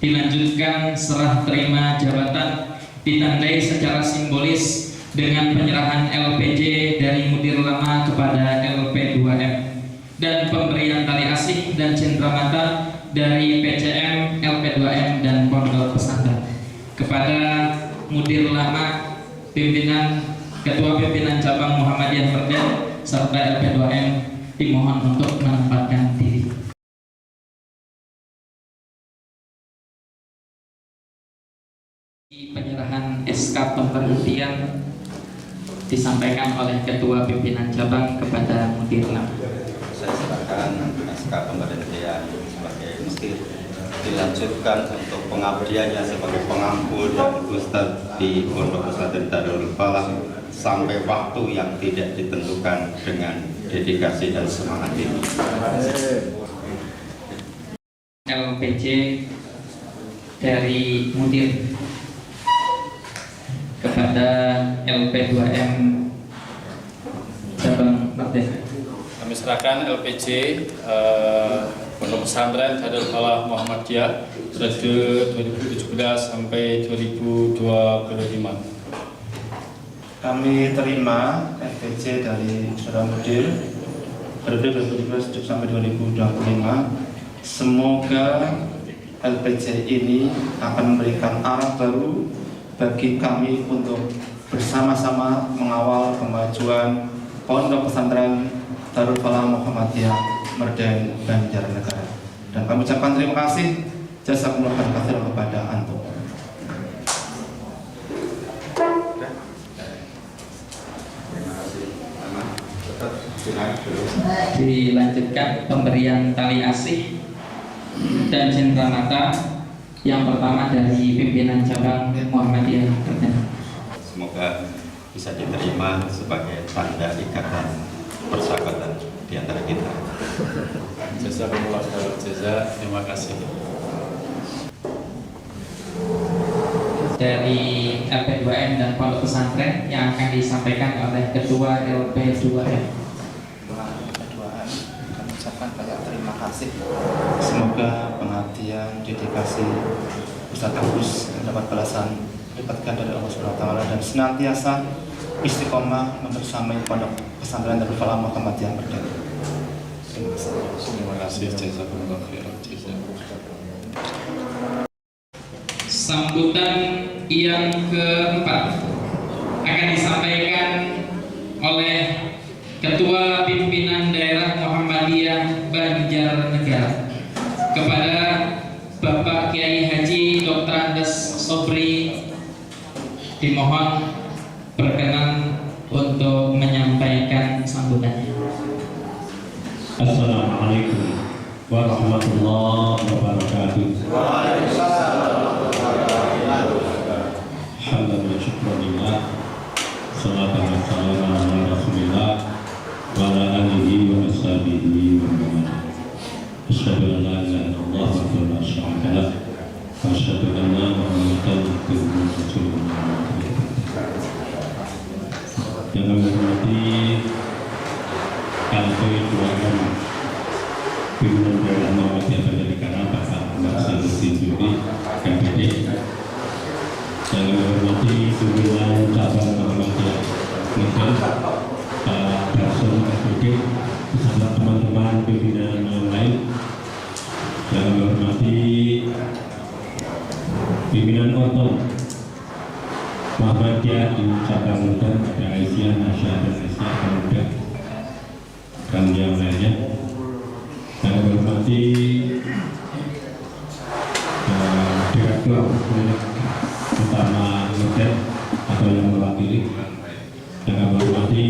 dilanjutkan serah terima jabatan ditandai secara simbolis dengan penyerahan LPJ dari Mudir Lama kepada LP2M dan pemberian tali asih dan cendramata dari PCM, LP2M dan Pondok Pesantren kepada Mudir Lama, Ketua Pimpinan Cabang Muhammadiyah Merden serta LP2M dimohon untuk menempatkan diri. Penyerahan SK pemberhentian disampaikan oleh Ketua Pimpinan Cabang kepada Mudir Lama. Saya serahkan SK pemberhentian sebagai mudir, dilanjutkan untuk pengabdiannya sebagai pengampul dan ustadz di Pondok Pesantren Darul Falah sampai waktu yang tidak ditentukan dengan dedikasi dan semangat ini. LPJ dari Mudir kepada LP2M Cabang Merdeka. Kami serahkan LPJ Pondok Pesantren Darul Falah Muhammadiyah periode 2017 sampai 2025. Kami terima LPJ dari Saudara Mudir periode 2017 sampai 2025. Semoga LPJ ini akan memberikan arah baru bagi kami untuk bersama-sama mengawal kemajuan Pondok Pesantren Darul Falah Muhammadiyah Merden Banjarnegara. Dan kami ucapkan terima kasih jazakumullah khairan kepada antum. Dilanjutkan pemberian tali asih dan cendramata yang pertama dari pimpinan cabang Muhammadiyah Merden. Semoga bisa diterima sebagai tanda ikatan persahabatan di antara kita. Jazakumullah khairan jazaa. Terima kasih. Dari LP2M dan Pondok Pesantren yang akan disampaikan oleh Ketua LP2M. Kami ucapkan banyak terima kasih. Semoga pengabdian, dedikasi Ustaz Agus mendapat balasan dapatkan dari Allah Subhanahu wa taala dan senantiasa istiqomah membersamai Pondok Pesantren Darul Falah Muhammadiyah Merden. Terima kasih. Jazakumullah khairan jazaa. Sambutan yang keempat akan disampaikan oleh Ketua Pimpinan Daerah Muhammadiyah Banjarnegara kepada Bapak Kiai Haji Dr. Andes Sobri. Dimohon berkenan untuk menyampaikan sambutannya. Assalamualaikum warahmatullahi wabarakatuh. Alhamdulillah, syukurillah, salatu wassalamu ala rasulillah wa ala alihi wa ashabihi wa man. Asyhadu an la ilaha illallah wa la syarika lah wa yang kami hormati LP 2M Pimpinan Daerah Muhammadiyah Banjarnegara Bapak Sanusi Juri KPD, yang kami hormati pimpinan cabang Muhammadiyah Medan Pak Darson KPD beserta teman-teman pimpinan yang lain, yang kami hormati pimpinan Orton Muhammadiyah di cabang Medan, ada Aisyah, Nasya, dan Aisyah, Pemuda, dan yang lainnya. Saya hormati Direktur Klinik Utama Medan atau yang mewakili, yang hormati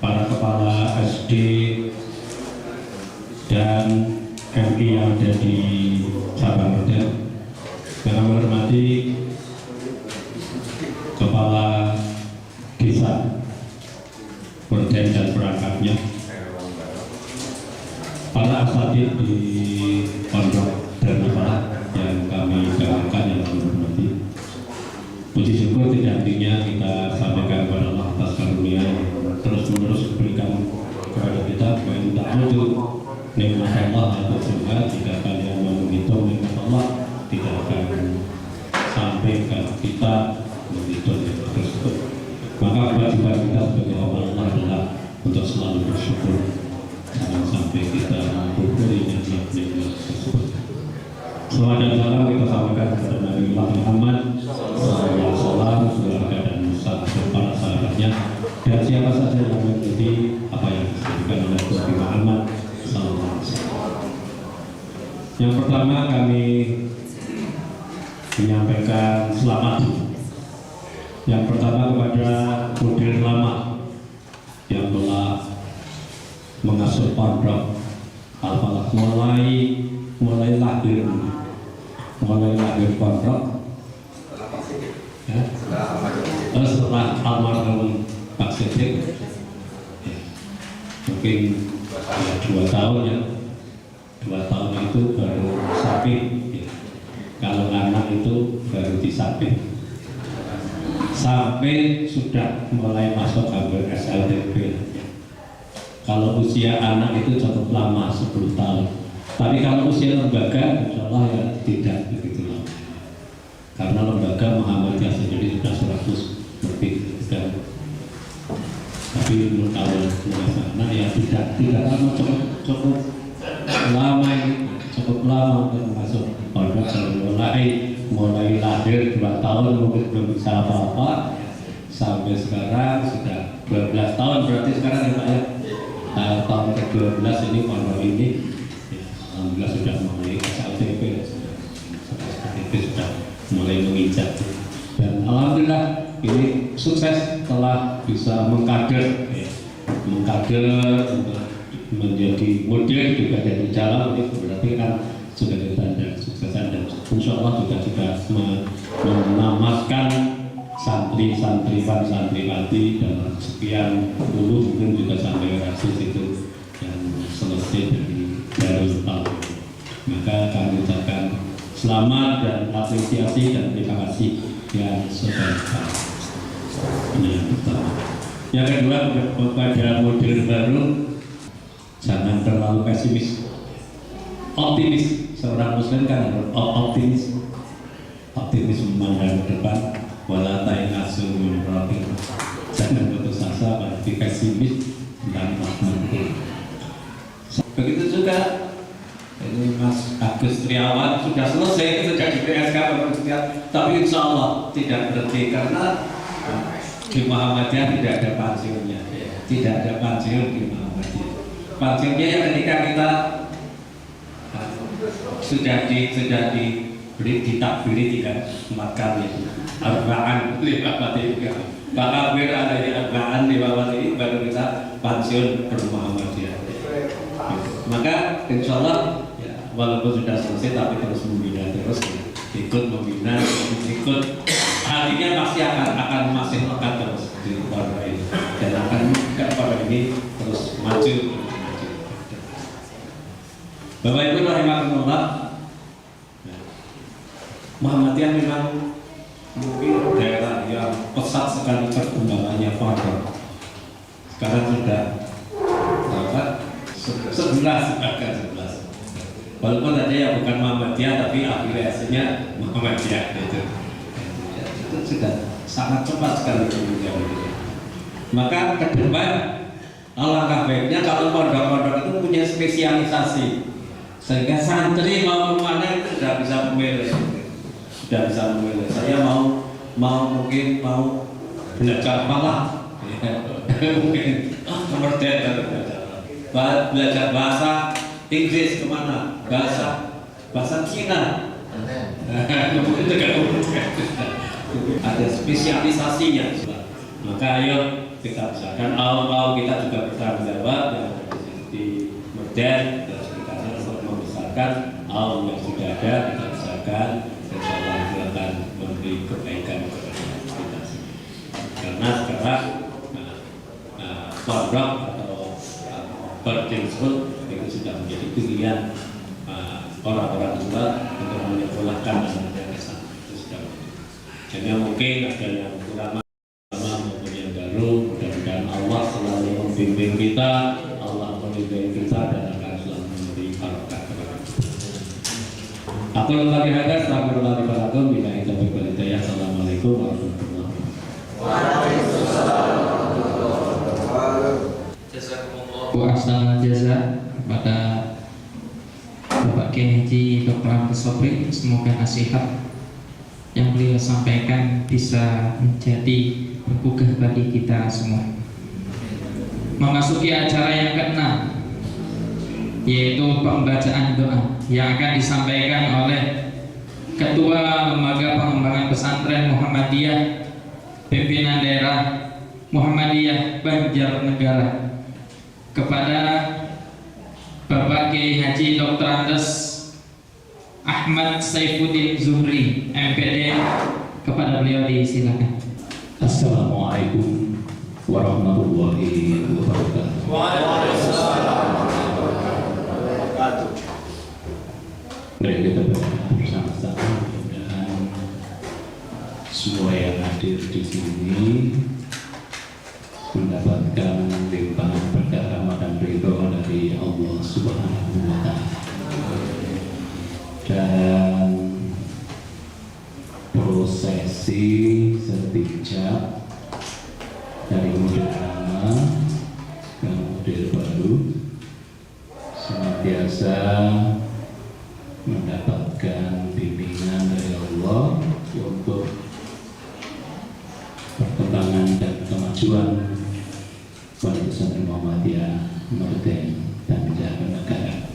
para kepala SD dan MI yang ada di cabang Medan, yang hormati kepala desa Medan dan perangkatnya, para asatid di pondok dan masalah yang kami banggakan, yang kami hormati. Puji syukur tidak hentinya kita sampaikan kepada Allah atas karunia yang terus-menerus diberikan kepada kita. Wa in ta'udu nikmat Allah atau surga, jika kalian mau menghitung nikmat Allah tidak akan sampai ke kita menghitung nikmat tersebut. Maka kewajiban kita sebagai Allah adalah untuk selalu bersyukur. Jangan sampai kita menghukuri nikmat-nikmat tersebut. Salawat dan salam kita sampaikan kepada Nabi Muhammad SAW, keluarga dan para sahabatnya, dan siapa saja yang mengikuti apa yang disebutkan oleh Nabi Muhammad SAW. Yang pertama kami menyampaikan selamat. Yang pertama kepada mudir lama yang telah mengasuh pondok Al-Falah mulai lahir pondok ya, setelah almarhum Pak Siddiq ya, mungkin ya, 2 tahun ya, 2 tahun itu baru sapi ya. Kalau anak itu baru disapit sampai sudah mulai masuk hampir SLTP. Kalau usia anak itu cukup lama, 10 tahun. Tapi kalau usia lembaga, insya Allah ya tidak begitu lama. Karena lembaga Muhammadiyah sendiri sudah 100 lebih kan. Tapi kalau anak ya tidak lama, cukup lama ini, cukup lama untuk masuk pondok. Mulai lahir 2 tahun mungkin belum bisa apa-apa, sampai sekarang sudah 12 tahun berarti sekarang ya Pak ya. Tahun ke-12 ini pondok ini ya, alhamdulillah sudah mulai SLTP, sudah mulai menginjak, dan alhamdulillah ini sukses telah bisa mengkader untuk menjadi model juga dari jalan. Ini berarti kan sudah ditanda kesuksesan, dan insya Allah juga menamatkan santriwati dalam sekian puluh, mungkin juga sampai ratus itu yang selesai dari Darul Tauhid. Maka kami ucapkan selamat dan apresiasi dan terima kasih yang sebaik-baiknya. Ini yang pertama. Yang kedua, kepada model baru, jangan terlalu pesimis, optimis. Seorang muslim kan harus optimis memandang ke depan. Wala ta'inasu min rabbik, jangan putus asa, tapi pesimis tentang rahmatku. Begitu juga ini Mas Agus Triawan sudah selesai, sudah di PSK, tapi insya Allah tidak berhenti, karena di Muhammadiyah tidak ada pensiunnya, tidak ada pensiun di Muhammadiyah. Pensiunnya ya ketika kita sudah diberi ditakbiri 4 kali, arba'an lima bakabir ada di arba'an lima ini baru kita pensiun ke Muhammadiyah. Maka insya Allah ya, walaupun sudah selesai tapi terus membina, terus ikut membina, ikut hatinya pasti akan masih lekat terus di pondok ini, dan akan ke pondok ini terus maju. Bapak Ibu rahimahumullah, Muhammadiyah memang mungkin daerah yang pesat sekali perkembangannya pondok. sekarang sudah apa? 11 bahkan 11. Walaupun ada yang bukan Muhammadiyah tapi afiliasinya Muhammadiyah itu sudah sangat cepat sekali kemudian itu. Maka ke depan alangkah baiknya kalau pondok-pondok itu punya spesialisasi sehingga santri mau kemana itu sudah bisa memilih, Saya mau mungkin mau belajar malah, mungkin kemerdekaan belajar bahasa Inggris kemana, bahasa Cina, ada spesialisasinya. Maka ayo kita usahakan awal kita juga bertanggung jawab yang di modern dan sekitarnya untuk membesarkan awal yang sudah ada kita usahakan insyaallah itu akan memberi kebaikan kepada kita semua. Karena sekarang pondok atau boarding school itu sudah menjadi pilihan orang-orang tua untuk menyekolahkan anak-anak ke sana. Itu sudah. Jadi mungkin ada yang kurang maupun yang baru, mudah-mudahan Allah selalu membimbing kita, Allah membimbing kita dan akan selalu memberi barokah kepada kita. Aku lagi hadas, astagfirullah li walakum, billahi taufiq wal hidayah. Assalamualaikum warahmatullahi wabarakatuh. Asal jasa kepada Bapak Kiai Haji Dr. Abdul Sobri, semoga nasihat yang beliau sampaikan bisa menjadi bergugah bagi kita semua. Memasuki acara yang ke-6, yaitu pembacaan doa yang akan disampaikan oleh Ketua Lembaga Pengembangan Pesantren Muhammadiyah Pimpinan Daerah Muhammadiyah Banjarnegara kepada Bapak Kiai Haji Dr. Andes Ahmad Saifuddin Zuhri MPD, kepada beliau disilakan. Assalamualaikum warahmatullahi wabarakatuh. Waalaikumsalam warahmatullahi wabarakatuh. Mari kita berdoa bersama-sama, mudah-mudahan semua yang hadir di sini mendapatkan limpahan berkah dan ridho dari Allah Subhanahu wa Ta'ala. Dan prosesi sertijab dari model lama ke model baru senantiasa mendapatkan bimbingan dari Allah untuk perkembangan dan kemajuan Pondok Pesantren Muhammadiyah Merdeka dan menjaga negara.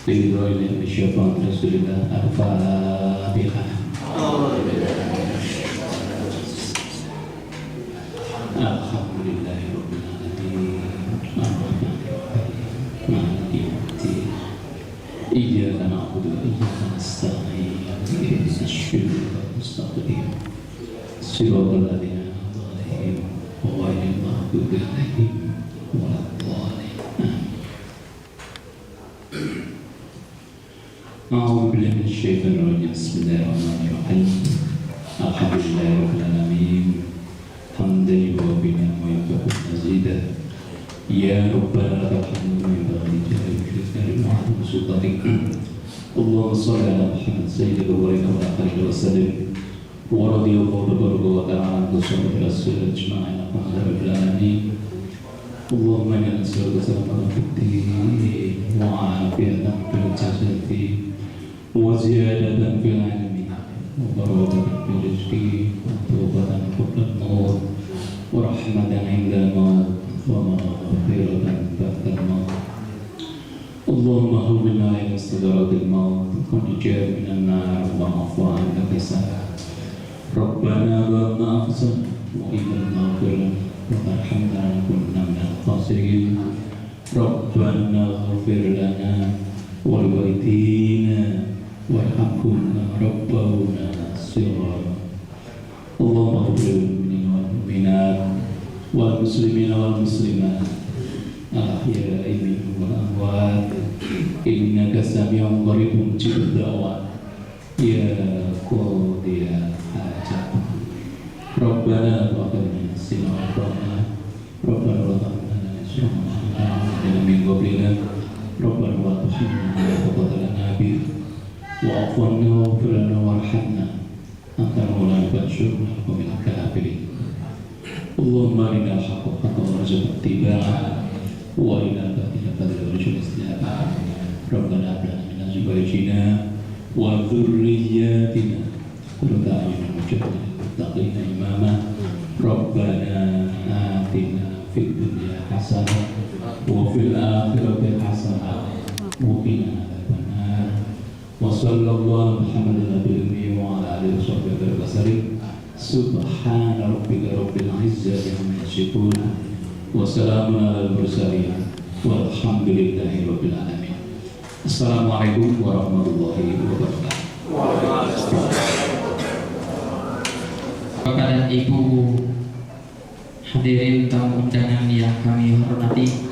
Bismillahirrahmanirrahim. Rasulullah Al-Fatihah. Alhamdulillahirabbil alamin. Ar-Rahmanir-Rahim. Maliki yaumiddin. Iyyaka na'budu wa iyyaka nasta'in. Ihdinas siratal mustaqim. Siratal ladzina an'amta 'alaihim ghairil maghdubi 'alaihim waladdallin. أعوذ بالله من الشيطان الرجيم بسم الله الرحمن الرحيم الحمد لله رب العالمين حمدا يوافي نعمه ويكافئ مزيدا يا ربنا لك الحمد من بعد جلالك الكريم وعظيم سلطانك اللهم صل على محمد سيد الأولين والآخرين وسلم ورضي الله تبارك وتعالى عن صحابة الرسول أجمعين الحمد لله رب العالمين اللهم إنا نسألك سلامة في الدين وعافية في الجسد وزيادة في العلم وبركة في الرزق وتوبة قبل الموت ورحمة عند الموت ومغفرة بعد الموت اللهم هبنا إلى استدراج الموت ونجاة من النار وعفو عنك بسلام ربنا ظلمنا أنفسنا وإن لم تغفر لنا وترحمنا لنكونن من الخاسرين ربنا اغفر لنا ولوالدينا وارحمهما ربنا صغارا اللهم اغفر للمؤمنين والمؤمنات والمسلمين والمسلمات الأحياء منهم والأموات إنك سميع قريب مجيب الدعوات يا قاضي الحاجات ربنا تقبل منا نسينا وأخطأنا ربنا ولا تحملنا إصرا ما حملنا من قبلنا ربنا ولا تحملنا ما لا لنا به واعف عنا واغفر لنا وارحمنا أنت مولانا فانصرنا على القوم الكافرين اللهم أرنا الحق حقا وارزقنا اتباعه وأرنا الباطل باطلا وارزقنا اجتنابه ربنا هب لنا من أزواجنا وذرياتنا قرة أعين واجعلنا للمتقين إماما ربنا آتنا في الدنيا حسنة وفي الآخرة حسنة وقنا عذاب النار وصلى الله محمد النبي الأمي وعلى آله وصحبه وسلم سبحان ربك رب العزة عما يصفون وسلام على المرسلين والحمد لله رب العالمين. Assalamualaikum warahmatullahi wabarakatuh. Bapak dan Ibu hadirin tamu undangan yang kami hormati,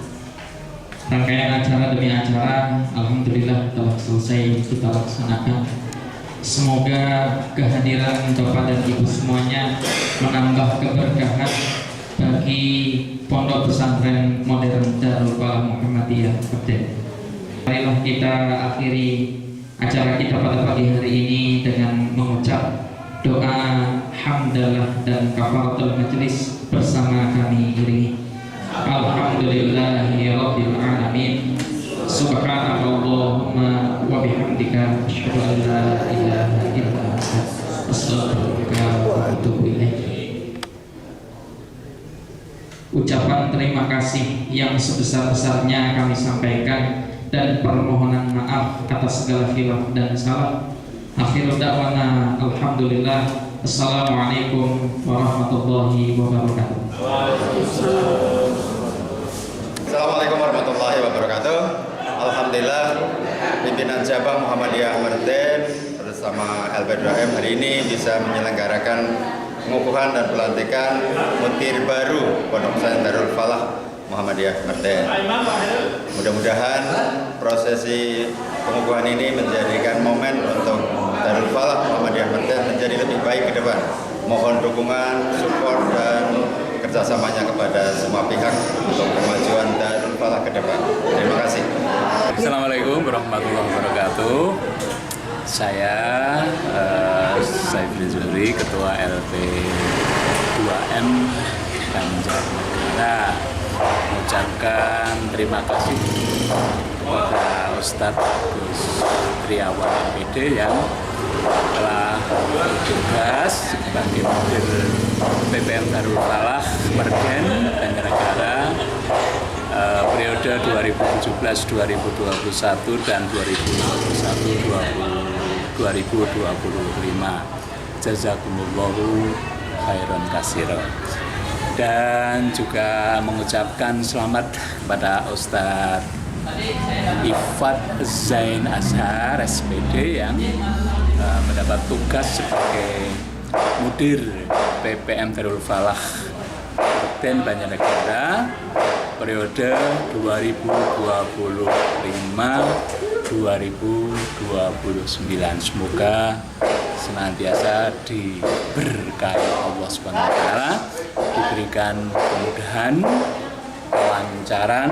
rangkaian acara demi acara alhamdulillah telah selesai kita laksanakan. Semoga kehadiran Bapak dan Ibu semuanya menambah keberkahan bagi Pondok Pesantren Modern Darul Falah Muhammadiyah Merden. Marilah kita akhiri acara kita pada pagi hari ini dengan mengucap doa hamdalah dan kafaratul majlis bersama kami iringi. Alhamdulillahirabbil alamin. Subhanallahumma wa bihamdika asyhadu an la ilaha illa anta astaghfiruka wa atubu ilaik. Ucapan terima kasih yang sebesar-besarnya kami sampaikan dan permohonan maaf atas segala khilaf dan salah. Akhirul da'wana alhamdulillah. Assalamualaikum warahmatullahi wabarakatuh. Assalamualaikum warahmatullahi wabarakatuh. Alhamdulillah, pimpinan cabang Muhammadiyah Merden bersama LP2M hari ini bisa menyelenggarakan pengukuhan dan pelantikan mutir baru Pondok Pesantren Darul Falah Muhammadiyah Merden. Mudah-mudahan prosesi pengukuhan ini menjadikan momen untuk Darul Falah Muhammadiyah Merden menjadi lebih baik ke depan. Mohon dukungan, support dan kerjasamanya kepada semua pihak untuk kemajuan Darul Falah ke depan. Terima kasih. Assalamualaikum warahmatullahi wabarakatuh. Saya Saiful Zuhri, Ketua LP2M Banjarnegara, mengucapkan terima kasih kepada Ustadz Agus Triawan MPD yang telah bertugas sebagai mudir PPM Darul Falah Merden Banjarnegara periode 2017-2021 dan 2021-2025. Jazakumullahu khairan katsira. Dan juga mengucapkan selamat kepada Ustadz Ifat Zain Azhar SPD yang mendapat tugas sebagai mudir PPM Darul Falah Merden Banjarnegara periode 2025-2029. Semoga senantiasa diberkahi Allah Subhanahu wa taala, diberikan kemudahan, kelancaran,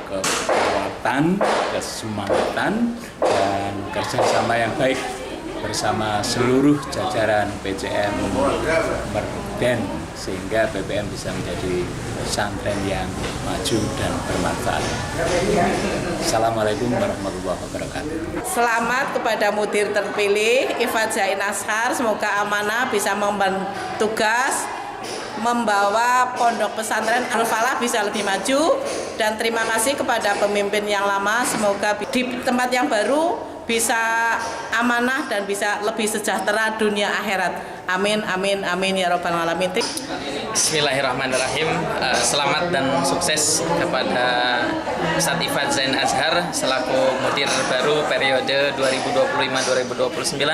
kekuatan, kesemangatan dan kerjasama yang baik bersama seluruh jajaran PCM Merden sehingga PPM bisa menjadi pesantren yang maju dan bermanfaat. Assalamualaikum warahmatullahi wabarakatuh. Selamat kepada mudir terpilih Ifat Zain Azhar, semoga amanah bisa membantu tugas membawa Pondok Pesantren Darul Falah bisa lebih maju, dan terima kasih kepada pemimpin yang lama, semoga di tempat yang baru bisa amanah dan bisa lebih sejahtera dunia akhirat. Amin, amin, amin ya rabbal alamin. Bismillahirrahmanirrahim. Selamat dan sukses kepada Ustadz Ifat Zain Azhar selaku mudir baru periode 2025-2029.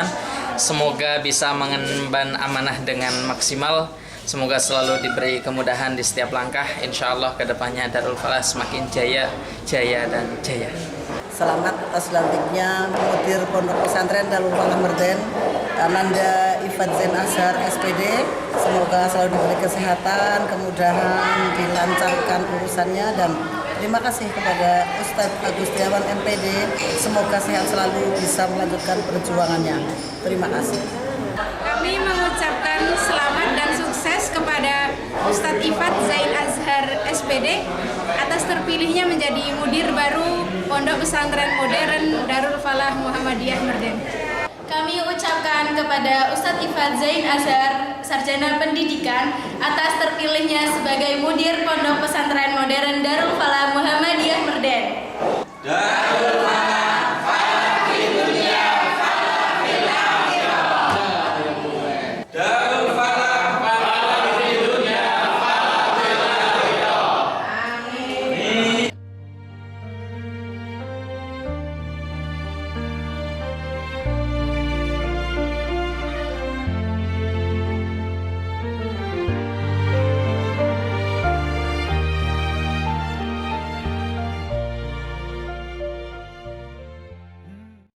Semoga bisa mengemban amanah dengan maksimal. Semoga selalu diberi kemudahan di setiap langkah. Insya Allah kedepannya Darul Falah semakin jaya, jaya dan jaya. Selamat atas lantiknya mudir Pondok Pesantren Darul Falah Merden Ananda Ifat Zain Azhar SPD. Semoga selalu diberi kesehatan, kemudahan, dilancarkan urusannya, dan terima kasih kepada Ustadz Agustiawan MPD. Semoga sehat selalu, bisa melanjutkan perjuangannya. Terima kasih. Kami mengucapkan selamat dan sukses kepada Ustadz Ifat Zain Azhar SPD atas terpilihnya menjadi mudir baru Pondok Pesantren Modern Darul Falah Muhammadiyah Merden. Kami ucapkan kepada Ustadz Ifat Zain Azhar, Sarjana Pendidikan, atas terpilihnya sebagai mudir Pondok Pesantren Modern Darul Falah Muhammadiyah Merden.